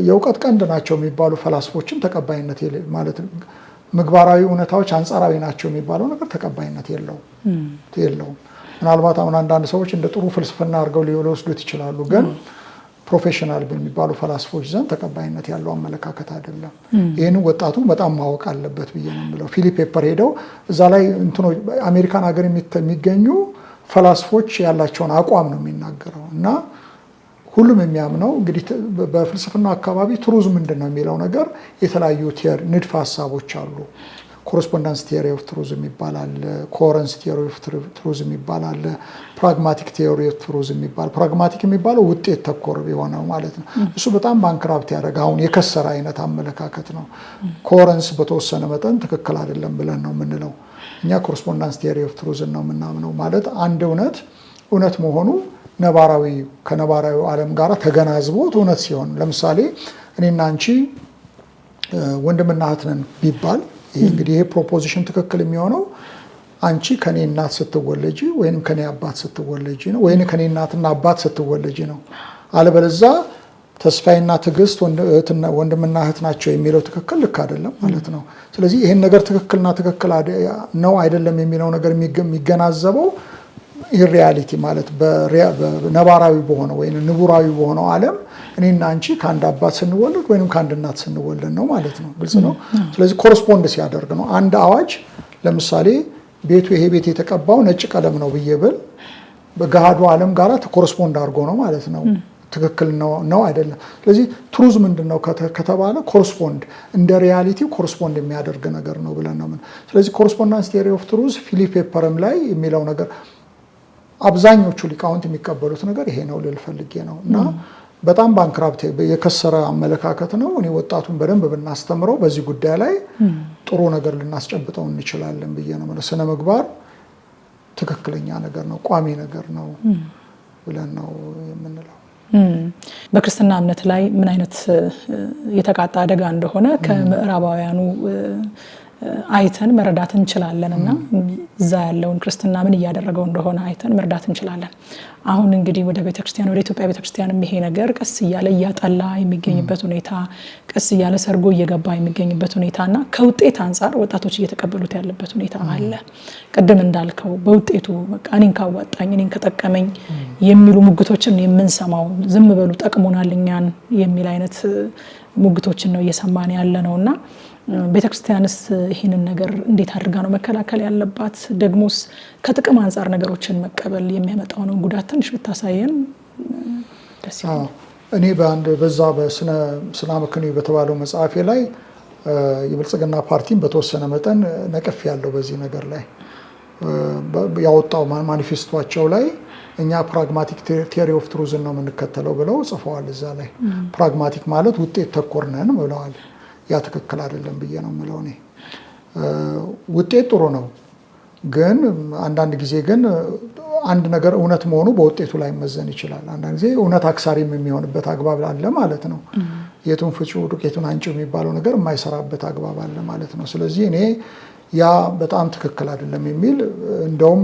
የእውቀት ቀንድ ናቸው የሚባሉ ፈላስፎችን ተቀባይነት ማለት ምግባራዊ እውነታዎች አንጻራዊ ናቸው የሚባለው ነገር ተቀባይነት የለውም። ምናልባት አሁን አንዳንድ ሰዎች እንደ ጥሩ ፍልስፍና አድርገው ሊወስዱት ይችላሉ፣ ግን ፕሮፌሽናል በሚባሉ ፈላስፎች ዘንድ ተቀባይነት ያለው አመለካከት አይደለም። ይህንን ወጣቱ በጣም ማወቅ አለበት ብዬ ነው የምለው። ፊሊ ፔፐር ሄደው እዛ ላይ እንትኖች አሜሪካን ሀገር የሚገኙ ፈላስፎች ያላቸውን አቋም ነው የሚናገረው እና ሁሉም የሚያምነው እንግዲህ በፍልስፍና አካባቢ ትሩዝ ምንድን ነው የሚለው ነገር የተለያዩ ንድፈ ሀሳቦች አሉ። ኮረስፖንዳንስ ቲዮሪ ኦፍ ትሩዝ የሚባል አለ፣ ኮረንስ ቲዮሪ ኦፍ ትሩዝ የሚባል አለ፣ ፕራግማቲክ ቲዮሪ ኦፍ ትሩዝ የሚባል። ፕራግማቲክ የሚባለው ውጤት ተኮር የሆነው ማለት ነው። እሱ በጣም ባንክራፕት ያደረገ አሁን የከሰረ አይነት አመለካከት ነው። ኮረንስ በተወሰነ መጠን ትክክል አይደለም ብለን ነው የምንለው እኛ። ኮረስፖንዳንስ ቲዮሪ ኦፍ ትሩዝን ነው የምናምነው። ማለት አንድ እውነት መሆኑ ከነባራዊ ዓለም ጋር ተገናዝቦት እውነት ሲሆን፣ ለምሳሌ እኔና አንቺ ወንድምና እህት ነን ቢባል እንግዲህ ይሄ ፕሮፖዚሽን ትክክል የሚሆነው አንቺ ከኔ እናት ስትወለጂ ወይንም ከኔ አባት ስትወለጂ ነው፣ ወይንም ከኔ እናትና አባት ስትወለጂ ነው። አለበለዛ ተስፋዬና ትዕግስት ወንድምና እህት ናቸው የሚለው ትክክል ልክ አይደለም ማለት ነው። ስለዚህ ይሄን ነገር ትክክልና ትክክል ነው አይደለም የሚለው ነገር የሚገናዘበው ኢሪያሊቲ ማለት በነባራዊ በሆነው ወይም ንቡራዊ በሆነው ዓለም እኔና አንቺ ከአንድ አባት ስንወለድ ወይም ከአንድ እናት ስንወለድ ነው ማለት ነው። ግልጽ ነው። ስለዚህ ኮረስፖንድ ሲያደርግ ነው። አንድ አዋጅ ለምሳሌ ይሄ ቤት የተቀባው ነጭ ቀለም ነው ብዬ ብል በገሃዱ ዓለም ጋር ኮረስፖንድ አድርጎ ነው ማለት ነው። ትክክል ነው አይደለም። ስለዚህ ትሩዝ ምንድን ነው ከተባለ ኮረስፖንድ እንደ ሪያሊቲ ኮረስፖንድ የሚያደርግ ነገር ነው ብለን ነው። ስለዚህ ኮረስፖንዳንስ ቲዮሪ ኦፍ ትሩዝ ፊሊ ፔፐርም ላይ የሚለው ነገር አብዛኞቹ ሊቃውንት የሚቀበሉት ነገር ይሄ ነው ልል ፈልጌ ነው። እና በጣም ባንክራፕት የከሰረ አመለካከት ነው። እኔ ወጣቱን በደንብ ብናስተምረው በዚህ ጉዳይ ላይ ጥሩ ነገር ልናስጨብጠው እንችላለን ብዬ ነው። ስነ ምግባር ትክክለኛ ነገር ነው፣ ቋሚ ነገር ነው ብለን ነው የምንለው። በክርስትና እምነት ላይ ምን አይነት የተቃጣ አደጋ እንደሆነ ከምዕራባውያኑ አይተን መረዳት እንችላለን እና እዛ ያለውን ክርስትና ምን እያደረገው እንደሆነ አይተን መረዳት እንችላለን። አሁን እንግዲህ ወደ ቤተክርስቲያን ወደ ኢትዮጵያ ቤተክርስቲያን ይሄ ነገር ቀስ እያለ እያጠላ የሚገኝበት ሁኔታ፣ ቀስ እያለ ሰርጎ እየገባ የሚገኝበት ሁኔታና ከውጤት አንጻር ወጣቶች እየተቀበሉት ያለበት ሁኔታ አለ። ቅድም እንዳልከው በውጤቱ በቃ እኔን ካዋጣኝ እኔን ከጠቀመኝ የሚሉ ሙግቶችን የምንሰማው፣ ዝም በሉ ጠቅሞናል እኛን የሚል አይነት ሙግቶችን ነው እየሰማን ያለ ነውና ቤተክርስቲያንስ ይህንን ነገር እንዴት አድርጋ ነው መከላከል ያለባት? ደግሞስ ከጥቅም አንጻር ነገሮችን መቀበል የሚያመጣውን ጉዳት ትንሽ ብታሳየን ደስ ይላል። እኔ በዛ በስነ አመክንዮ በተባለው መጽሐፌ ላይ የብልጽግና ፓርቲን በተወሰነ መጠን ነቅፍ ያለው በዚህ ነገር ላይ ያወጣው ማኒፌስቶቸው ላይ እኛ ፕራግማቲክ ቲዮሪ ኦፍ ትሩዝን ነው የምንከተለው ብለው ጽፈዋል። እዛ ላይ ፕራግማቲክ ማለት ውጤት ተኮር ነን ብለዋል። ያ ትክክል አይደለም ብዬ ነው የምለው። እኔ ውጤት ጥሩ ነው፣ ግን አንዳንድ ጊዜ ግን አንድ ነገር እውነት መሆኑ በውጤቱ ላይ መዘን ይችላል። አንዳንድ ጊዜ እውነት አክሳሪም የሚሆንበት አግባብ አለ ማለት ነው። የቱን ፍጩ ዱቄቱን አንጪው የሚባለው ነገር የማይሰራበት አግባብ አለ ማለት ነው። ስለዚህ እኔ ያ በጣም ትክክል አይደለም የሚል እንደውም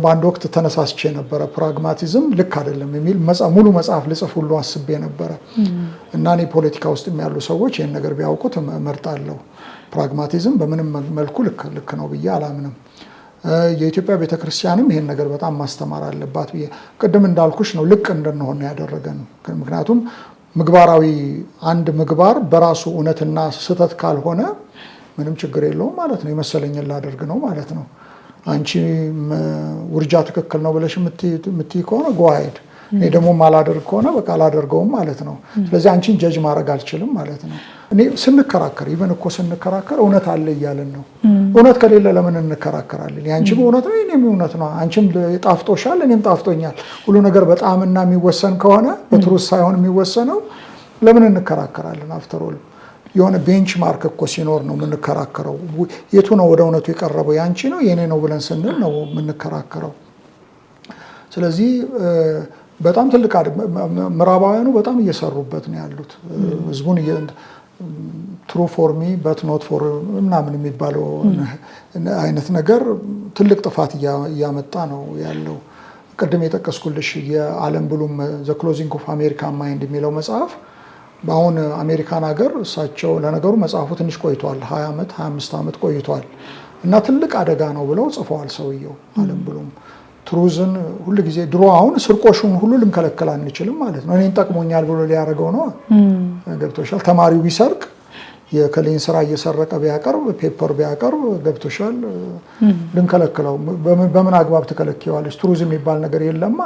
በአንድ ወቅት ተነሳስቼ ነበረ። ፕራግማቲዝም ልክ አይደለም የሚል ሙሉ መጽሐፍ ልጽፍ ሁሉ አስቤ ነበረ እና እኔ ፖለቲካ ውስጥ ያሉ ሰዎች ይህን ነገር ቢያውቁት እመርጣለሁ። ፕራግማቲዝም በምንም መልኩ ልክ ነው ብዬ አላምንም። የኢትዮጵያ ቤተክርስቲያንም ይህን ነገር በጣም ማስተማር አለባት ብዬ ቅድም እንዳልኩሽ ነው ልቅ እንድንሆን ያደረገን። ምክንያቱም አንድ ምግባር በራሱ እውነትና ስህተት ካልሆነ ምንም ችግር የለውም ማለት ነው። የመሰለኝን ላደርግ ነው ማለት ነው። አንቺ ውርጃ ትክክል ነው ብለሽ የምትይ ከሆነ ጎ አሄድ፣ እኔ ደግሞ ማላደርግ ከሆነ በቃ አላደርገውም ማለት ነው። ስለዚህ አንቺን ጀጅ ማድረግ አልችልም ማለት ነው። እኔ ስንከራከር ኢቨን እኮ ስንከራከር እውነት አለ እያለን ነው። እውነት ከሌለ ለምን እንከራከራለን? ያንቺም እውነት ነው የኔም እውነት ነው። አንቺም ጣፍጦሻል እኔም ጣፍጦኛል። ሁሉ ነገር በጣምና የሚወሰን ከሆነ በትሩዝ ሳይሆን የሚወሰነው ለምን እንከራከራለን? አፍተር ኦል የሆነ ቤንች ማርክ እኮ ሲኖር ነው የምንከራከረው። የቱ ነው ወደ እውነቱ የቀረበው ያንቺ ነው የኔ ነው ብለን ስንል ነው የምንከራከረው። ስለዚህ በጣም ትልቅ ምዕራባውያኑ በጣም እየሰሩበት ነው ያሉት። ህዝቡን ትሩ ፎር ሚ በት ኖት ፎር ምናምን የሚባለው አይነት ነገር ትልቅ ጥፋት እያመጣ ነው ያለው። ቅድም የጠቀስኩልሽ የአለም ብሉም ዘ ክሎዚንግ ኦፍ አሜሪካን ማይንድ የሚለው መጽሐፍ በአሁን አሜሪካን ሀገር እሳቸው ለነገሩ መጽሐፉ ትንሽ ቆይቷል፣ 20 ዓመት 25 ዓመት ቆይቷል እና ትልቅ አደጋ ነው ብለው ጽፈዋል ሰውየው አለም ብሉም። ትሩዝን ሁሉ ጊዜ ድሮ አሁን ስርቆሹን ሁሉ ልንከለከል አንችልም ማለት ነው። እኔን ጠቅሞኛል ብሎ ሊያደርገው ነው። ገብቶሻል? ተማሪው ቢሰርቅ የከሌን ስራ እየሰረቀ ቢያቀርብ ፔፐር ቢያቀርብ ገብቶሻል? ልንከለክለው በምን አግባብ ትከለክዋለች? ትሩዝ የሚባል ነገር የለማ።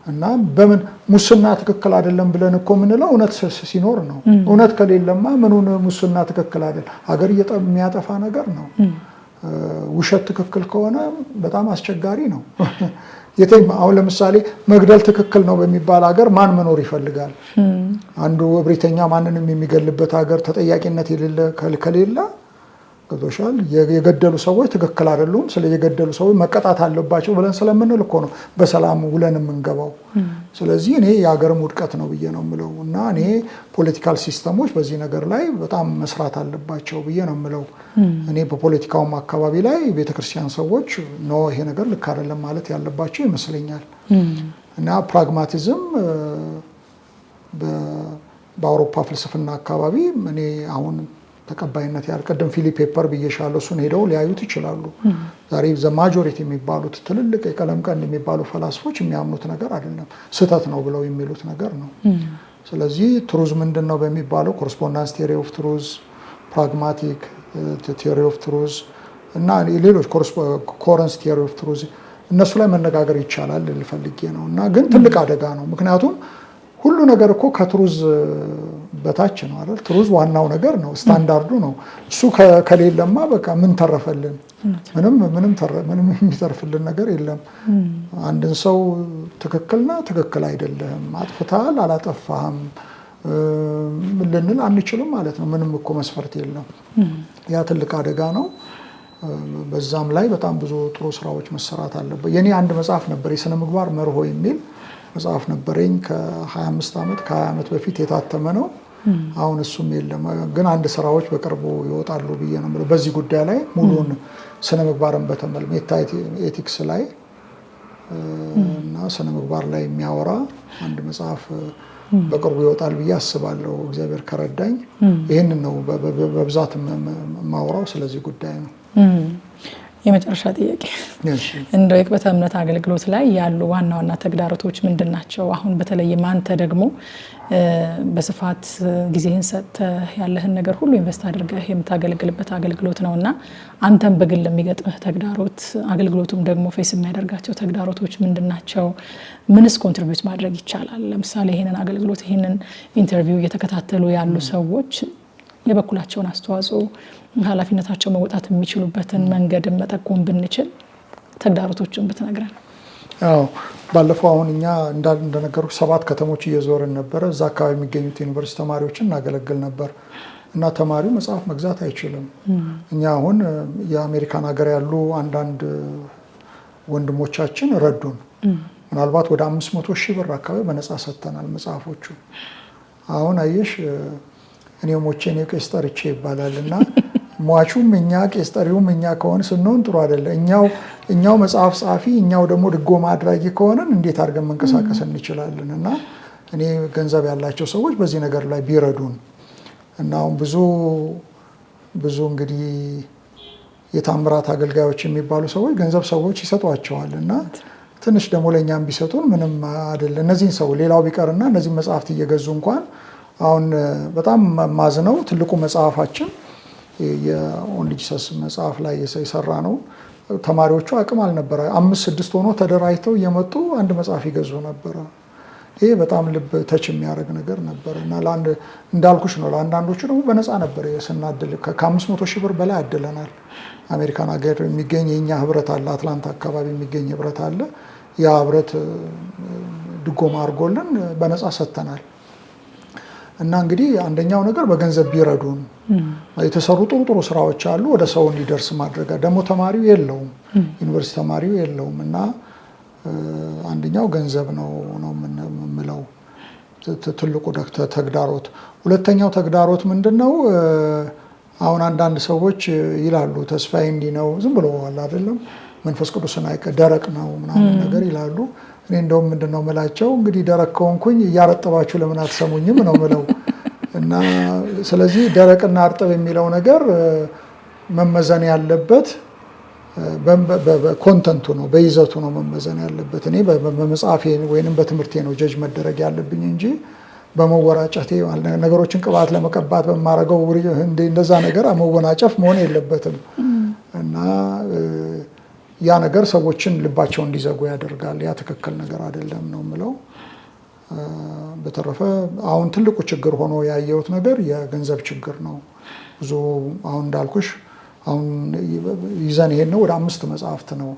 እና በምን ሙስና ትክክል አይደለም ብለን እኮ የምንለው እውነት ሲኖር ነው። እውነት ከሌለማ ምኑን ሙስና ትክክል አይደለም? ሀገር የሚያጠፋ ነገር ነው። ውሸት ትክክል ከሆነ በጣም አስቸጋሪ ነው። አሁን ለምሳሌ መግደል ትክክል ነው በሚባል ሀገር ማን መኖር ይፈልጋል? አንዱ እብሪተኛ ማንንም የሚገልበት ሀገር ተጠያቂነት የሌለ ከሌለ ገብቶሻል? የገደሉ ሰዎች ትክክል አይደሉም፣ ስለ የገደሉ ሰዎች መቀጣት አለባቸው ብለን ስለምንል እኮ ነው በሰላም ውለን የምንገባው። ስለዚህ እኔ የሀገርም ውድቀት ነው ብዬ ነው የምለው እና እኔ ፖለቲካል ሲስተሞች በዚህ ነገር ላይ በጣም መስራት አለባቸው ብዬ ነው የምለው። እኔ በፖለቲካውም አካባቢ ላይ ቤተክርስቲያን ሰዎች ኖ ይሄ ነገር ልክ አይደለም ማለት ያለባቸው ይመስለኛል። እና ፕራግማቲዝም በአውሮፓ ፍልስፍና አካባቢ እኔ አሁን ተቀባይነት ያልቀደም ፊሊፕ ፔፐር ብዬሻለሁ። እሱን ሄደው ሊያዩት ይችላሉ። ዛሬ ዘ ማጆሪቲ የሚባሉት ትልልቅ የቀለም ቀንድ የሚባሉ ፈላስፎች የሚያምኑት ነገር አይደለም፣ ስህተት ነው ብለው የሚሉት ነገር ነው። ስለዚህ ትሩዝ ምንድን ነው በሚባለው ኮረስፖንዳንስ ቲዮሪ ኦፍ ትሩዝ፣ ፕራግማቲክ ቲዮሪ ኦፍ ትሩዝ እና ሌሎች ኮረንስ ቲዮሪ ኦፍ ትሩዝ እነሱ ላይ መነጋገር ይቻላል ልፈልጌ ነው። እና ግን ትልቅ አደጋ ነው። ምክንያቱም ሁሉ ነገር እኮ ከትሩዝ በታች ነው አይደል? ትሩዝ ዋናው ነገር ነው፣ ስታንዳርዱ ነው። እሱ ከሌለማ በቃ ምን ተረፈልን? ምንም የሚተርፍልን ነገር የለም። አንድን ሰው ትክክል አይደለም፣ አጥፍተሃል፣ አላጠፋህም ልንል አንችልም ማለት ነው። ምንም እኮ መስፈርት የለም። ያ ትልቅ አደጋ ነው። በዛም ላይ በጣም ብዙ ጥሩ ስራዎች መሰራት አለበት። የኔ አንድ መጽሐፍ ነበር የሥነ ምግባር መርሆ የሚል መጽሐፍ ነበረኝ ከ25 ዓመት ከ20 ዓመት በፊት የታተመ ነው። አሁን እሱም የለም። ግን አንድ ስራዎች በቅርቡ ይወጣሉ ብዬ ነው የምለው በዚህ ጉዳይ ላይ ሙሉን ስነ ምግባርን በተመለከተ ኤቲክስ ላይ እና ስነ ምግባር ላይ የሚያወራ አንድ መጽሐፍ በቅርቡ ይወጣል ብዬ አስባለሁ እግዚአብሔር ከረዳኝ። ይህንን ነው በብዛት የማወራው ስለዚህ ጉዳይ ነው። የመጨረሻ ጥያቄ እንደው የቅበተ እምነት አገልግሎት ላይ ያሉ ዋና ዋና ተግዳሮቶች ምንድን ናቸው? አሁን በተለይም አንተ ደግሞ በስፋት ጊዜህን ሰጥተህ ያለህን ነገር ሁሉ ኢንቨስት አድርገህ የምታገለግልበት አገልግሎት ነውና አንተም በግል የሚገጥምህ ተግዳሮት አገልግሎቱም ደግሞ ፌስ የሚያደርጋቸው ተግዳሮቶች ምንድን ናቸው? ምንስ ኮንትሪቢዩት ማድረግ ይቻላል? ለምሳሌ ይሄንን አገልግሎት ይሄንን ኢንተርቪው እየተከታተሉ ያሉ ሰዎች የበኩላቸውን አስተዋጽኦ ኃላፊነታቸው መውጣት የሚችሉበትን መንገድ መጠቆም ብንችል ተግዳሮቶችን ብትነግረን። አዎ ባለፈው አሁን እኛ እንደነገሩ 7 ከተሞች እየዞርን ነበረ። እዛ አካባቢ የሚገኙት ዩኒቨርሲቲ ተማሪዎችን እናገለግል ነበር እና ተማሪው መጽሐፍ መግዛት አይችልም። እኛ አሁን የአሜሪካን ሀገር ያሉ አንዳንድ ወንድሞቻችን ረዱን። ምናልባት ወደ 500,000 ብር አካባቢ በነፃ ሰጥተናል መጽሐፎቹ። አሁን አየሽ እኔ ሞቼ ነው ቄስ ጠርቼ ይባላል እና ሟቹም እኛ ቄስ ጠሪውም እኛ ከሆነ ስንሆን ጥሩ አይደለ። እኛው መጽሐፍ ጻፊ እኛው ደግሞ ድጎማ አድራጊ ከሆነን እንዴት አድርገን መንቀሳቀስ እንችላለን? እና እኔ ገንዘብ ያላቸው ሰዎች በዚህ ነገር ላይ ቢረዱን እና አሁን ብዙ እንግዲህ የታምራት አገልጋዮች የሚባሉ ሰዎች ገንዘብ ሰዎች ይሰጧቸዋል እና ትንሽ ደግሞ ለእኛም ቢሰጡን ምንም አይደለ። እነዚህን ሰው ሌላው ቢቀርና እነዚህ መጽሐፍት እየገዙ እንኳን አሁን በጣም ማዝነው ትልቁ መጽሐፋችን የኦንሊ ጂሰስ መጽሐፍ ላይ የሰራ ነው። ተማሪዎቹ አቅም አልነበረ 5-6 ሆኖ ተደራጅተው እየመጡ አንድ መጽሐፍ ይገዙ ነበረ ይሄ በጣም ልብ ተች የሚያደርግ ነገር ነበር እና እንዳልኩሽ ነው። ለአንዳንዶቹ ደግሞ በነፃ ነበር ስናድል ከ500 ሺህ ብር በላይ አድለናል። አሜሪካን ሀገር የሚገኝ የኛ ህብረት አለ፣ አትላንታ አካባቢ የሚገኝ ህብረት አለ። ያ ህብረት ድጎማ አድርጎልን በነፃ ሰጥተናል። እና እንግዲህ አንደኛው ነገር በገንዘብ ቢረዱን የተሰሩ ጥሩ ስራዎች አሉ። ወደ ሰው እንዲደርስ ማድረግ ደግሞ ተማሪው የለውም፣ ዩኒቨርሲቲ ተማሪው የለውም እና አንደኛው ገንዘብ ነው የምለው ትልቁ ተግዳሮት። ሁለተኛው ተግዳሮት ምንድነው? አሁን አንዳንድ ሰዎች ይላሉ ተስፋዬ እንዲህ ነው ዝም ብሎ አይደለም መንፈስ ቅዱስን ደረቅ ነው ምናምን ነገር ይላሉ። እኔ እንደውም ምንድነው የምላቸው እንግዲህ ደረቅ ከሆንኩኝ እያረጠባችሁ ለምን አትሰሙኝም ነው የምለው። እና ስለዚህ ደረቅና እርጥብ የሚለው ነገር መመዘን ያለበት በኮንተንቱ ነው፣ በይዘቱ ነው መመዘን ያለበት። እኔ በመጽሐፌ ወይንም በትምህርቴ ነው ጀጅ መደረግ ያለብኝ እንጂ በመወራጨቴ ነገሮችን ቅባት ለመቀባት በማረገው እንደዛ ነገር መወናጨፍ መሆን የለበትም። እና ያ ነገር ሰዎችን ልባቸው እንዲዘጉ ያደርጋል። ያ ትክክል ነገር አይደለም ነው የምለው። በተረፈ አሁን ትልቁ ችግር ሆኖ ያየሁት ነገር የገንዘብ ችግር ነው። ብዙ አሁን እንዳልኩሽ አሁን ይዘን ይሄን ነው ወደ 5 መጽሐፍት ነው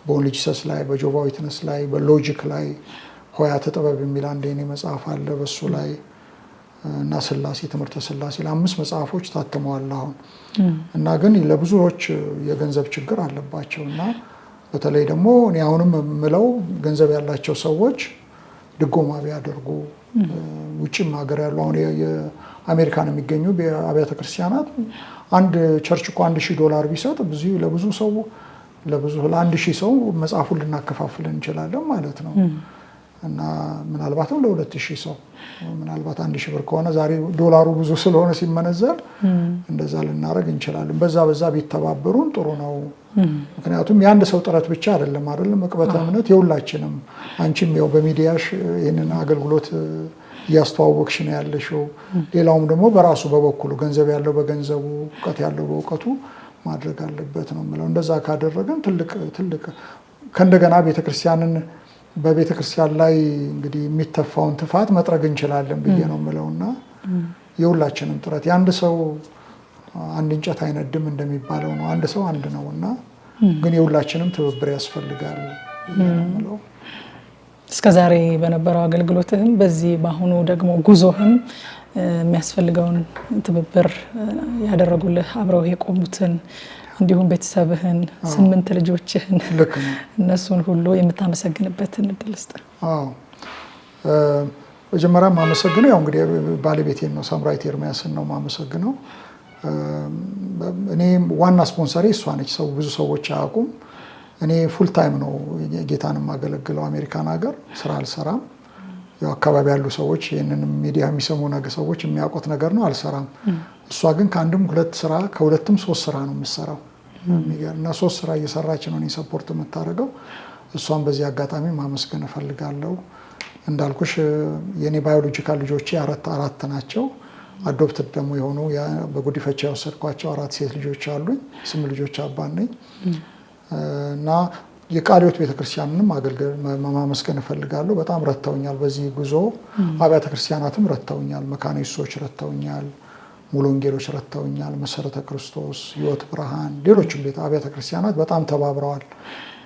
በኦንሊ ጂሰስ ላይ፣ በጆቫ ዊትነስ ላይ፣ በሎጂክ ላይ፣ ሆያተ ጥበብ የሚል አንድ የኔ መጽሐፍ አለ በሱ ላይ እና ስላሴ ትምህርተ ስላሴ ለ5 መጽሐፎች ታትመዋል አሁን። እና ግን ለብዙዎች የገንዘብ ችግር አለባቸው እና በተለይ ደግሞ እኔ አሁንም የምለው ገንዘብ ያላቸው ሰዎች ድጎማ ቢያደርጉ፣ ውጭም ሀገር ያሉ አሁን የአሜሪካን የሚገኙ አብያተ ክርስቲያናት አንድ ቸርች እኮ $1000 ቢሰጥ ለብዙ ሰው ለ1000 ሰው መጽሐፉን ልናከፋፍል እንችላለን ማለት ነው። እና ምናልባትም ለ2000 ሰው ምናልባት 1000 ብር ከሆነ ዛሬ ዶላሩ ብዙ ስለሆነ ሲመነዘር እንደዛ ልናደርግ እንችላለን። በዛ ቢተባበሩን ጥሩ ነው። ምክንያቱም የአንድ ሰው ጥረት ብቻ አይደለም መቅበተ እምነት የሁላችንም። አንቺም ያው በሚዲያሽ ይህንን አገልግሎት እያስተዋወቅሽ ነው ያለሽው። ሌላውም ደግሞ በራሱ በበኩሉ ገንዘብ ያለው በገንዘቡ፣ እውቀት ያለው በእውቀቱ ማድረግ አለበት ነው የምለው። እንደዛ ካደረግን ትልቅ ከእንደገና ቤተክርስቲያንን በቤተክርስቲያን ላይ እንግዲህ የሚተፋውን ትፋት መጥረግ እንችላለን ብዬ ነው የምለውና የሁላችንም ጥረት የአንድ ሰው አንድ እንጨት አይነድም እንደሚባለው ነው። አንድ ሰው አንድ ነውና ግን የሁላችንም ትብብር ያስፈልጋል ነው የምለው። እስከዛሬ በነበረው አገልግሎትህም በዚህ በአሁኑ ደግሞ ጉዞህም የሚያስፈልገውን ትብብር ያደረጉልህ አብረው የቆሙትን እንዲሁም ቤተሰብህን 8 ልጆችህን እነሱን ሁሉ የምታመሰግንበትን እድል ስጥ። አዎ መጀመሪያ ማመሰግነው ያው እንግዲህ ባለቤቴን ነው፣ ሳምራዊት ኤርሚያስን ነው ማመሰግነው። እኔ ዋና ስፖንሰሬ እሷ ነች። ብዙ ሰዎች አያውቁም። እኔ ፉል ታይም ነው ጌታን የማገለግለው አሜሪካን ሀገር፣ ስራ አልሰራም። ያው አካባቢ ያሉ ሰዎች ይህንን ሚዲያ የሚሰሙ ሰዎች የሚያውቁት ነገር ነው፣ አልሰራም። እሷ ግን ከአንድም 2 ስራ ከሁለትም 3 ስራ ነው የምትሰራው እና 3 ስራ እየሰራች ነው እኔ ሰፖርት የምታደርገው። እሷን በዚህ አጋጣሚ ማመስገን እፈልጋለሁ። እንዳልኩሽ የኔ ባዮሎጂካል ልጆቼ አራት ናቸው። አዶፕትድ ደግሞ የሆኑ በጉዲፈቻ የወሰድኳቸው 4 ሴት ልጆች አሉኝ። 8 ልጆች አባት ነኝ እና የቃለ ሕይወት ቤተክርስቲያንንም ማመስገን እፈልጋለሁ። በጣም ረድተውኛል በዚህ ጉዞ። አብያተ ክርስቲያናትም ረድተውኛል። መካነ ኢየሱሶች ረድተውኛል፣ ሙሉ ወንጌሎች ረድተውኛል፣ መሰረተ ክርስቶስ፣ ሕይወት ብርሃን፣ ሌሎችም አብያተ ክርስቲያናት በጣም ተባብረዋል።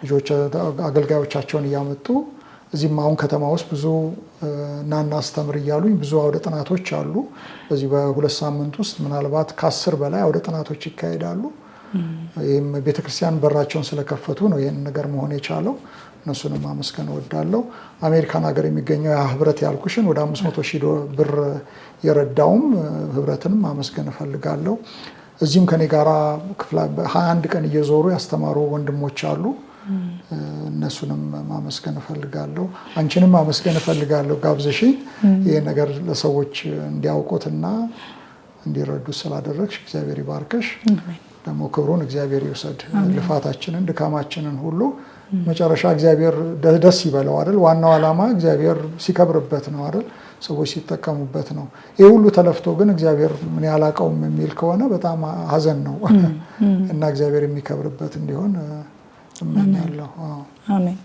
ልጆች አገልጋዮቻቸውን እያመጡ እዚህም አሁን ከተማ ውስጥ ብዙ ናና አስተምር እያሉኝ ብዙ አውደ ጥናቶች አሉ። በዚህ በ2 ሳምንት ውስጥ ምናልባት ከ10 በላይ አውደ ጥናቶች ይካሄዳሉ። ይህም ቤተክርስቲያን በራቸውን ስለከፈቱ ነው ይህን ነገር መሆን የቻለው። እነሱንም ማመስገን እወዳለሁ። አሜሪካን ሀገር የሚገኘው ያ ህብረት ያልኩሽን ወደ 500,000 ብር የረዳውም ህብረትንም ማመስገን እፈልጋለሁ። እዚህም ከኔ ጋራ 21 ቀን እየዞሩ ያስተማሩ ወንድሞች አሉ። እነሱንም ማመስገን እፈልጋለሁ። አንቺንም ማመስገን እፈልጋለሁ ጋብዘሽኝ ይሄ ነገር ለሰዎች እንዲያውቁትና እንዲረዱ ስላደረግሽ እግዚአብሔር ይባርከሽ። ደግሞ ክብሩን እግዚአብሔር ይውሰድ። ልፋታችንን ድካማችንን ሁሉ መጨረሻ እግዚአብሔር ደስ ይበለው አይደል? ዋናው ዓላማ እግዚአብሔር ሲከብርበት ነው አይደል? ሰዎች ሲጠቀሙበት ነው። ይሄ ሁሉ ተለፍቶ ግን እግዚአብሔር ምን ያላቀውም የሚል ከሆነ በጣም ሀዘን ነው እና እግዚአብሔር የሚከብርበት እንዲሆን እመኛለሁ። አሜን።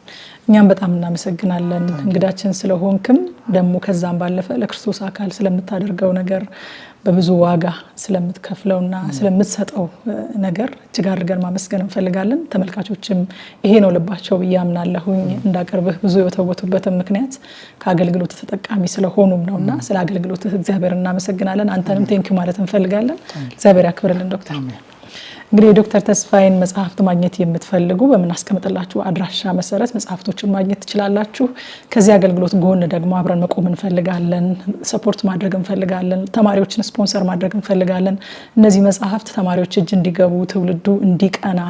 እኛም በጣም እናመሰግናለን እንግዳችን ስለሆንክም ደግሞ ከዛም ባለፈ ለክርስቶስ አካል ስለምታደርገው ነገር በብዙ ዋጋ ስለምትከፍለውና ስለምትሰጠው ነገር እጅግ አድርገን ማመስገን እንፈልጋለን። ተመልካቾችም ይሄ ነው ልባቸው ብዬ አምናለሁኝ እንዳቀርብህ ብዙ የተወቱበትም ምክንያት ከአገልግሎት ተጠቃሚ ስለሆኑም ነውና ስለ አገልግሎትህ እግዚአብሔር እናመሰግናለን። አንተንም ቴንኪው ማለት እንፈልጋለን። እግዚአብሔር ያክብርልን ዶክተር። እንግዲህ ዶክተር ተስፋዬን መጽሐፍት ማግኘት የምትፈልጉ በምናስቀምጥላችሁ አድራሻ መሰረት መጽሐፍቶችን ማግኘት ትችላላችሁ። ከዚህ አገልግሎት ጎን ደግሞ አብረን መቆም እንፈልጋለን፣ ሰፖርት ማድረግ እንፈልጋለን፣ ተማሪዎችን ስፖንሰር ማድረግ እንፈልጋለን። እነዚህ መጽሐፍት ተማሪዎች እጅ እንዲገቡ ትውልዱ እንዲቀና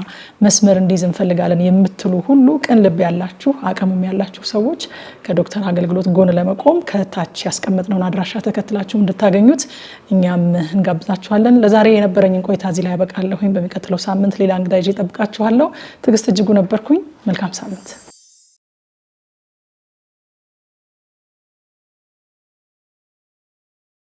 መስመር እንዲይዝ እንፈልጋለን የምትሉ ሁሉ ቅን ልብ ያላችሁ አቅምም ያላችሁ ሰዎች ከዶክተር አገልግሎት ጎን ለመቆም ከታች ያስቀመጥነውን አድራሻ ተከትላችሁ እንድታገኙት እኛም እንጋብዛችኋለን። ለዛሬ የነበረኝን ቆይታ እዚህ ላይ ያበቃለሁ። በሚቀጥለው ሳምንት ሌላ እንግዳ ይዤ እጠብቃችኋለሁ። ትዕግስት እጅጉ ነበርኩኝ። መልካም ሳምንት።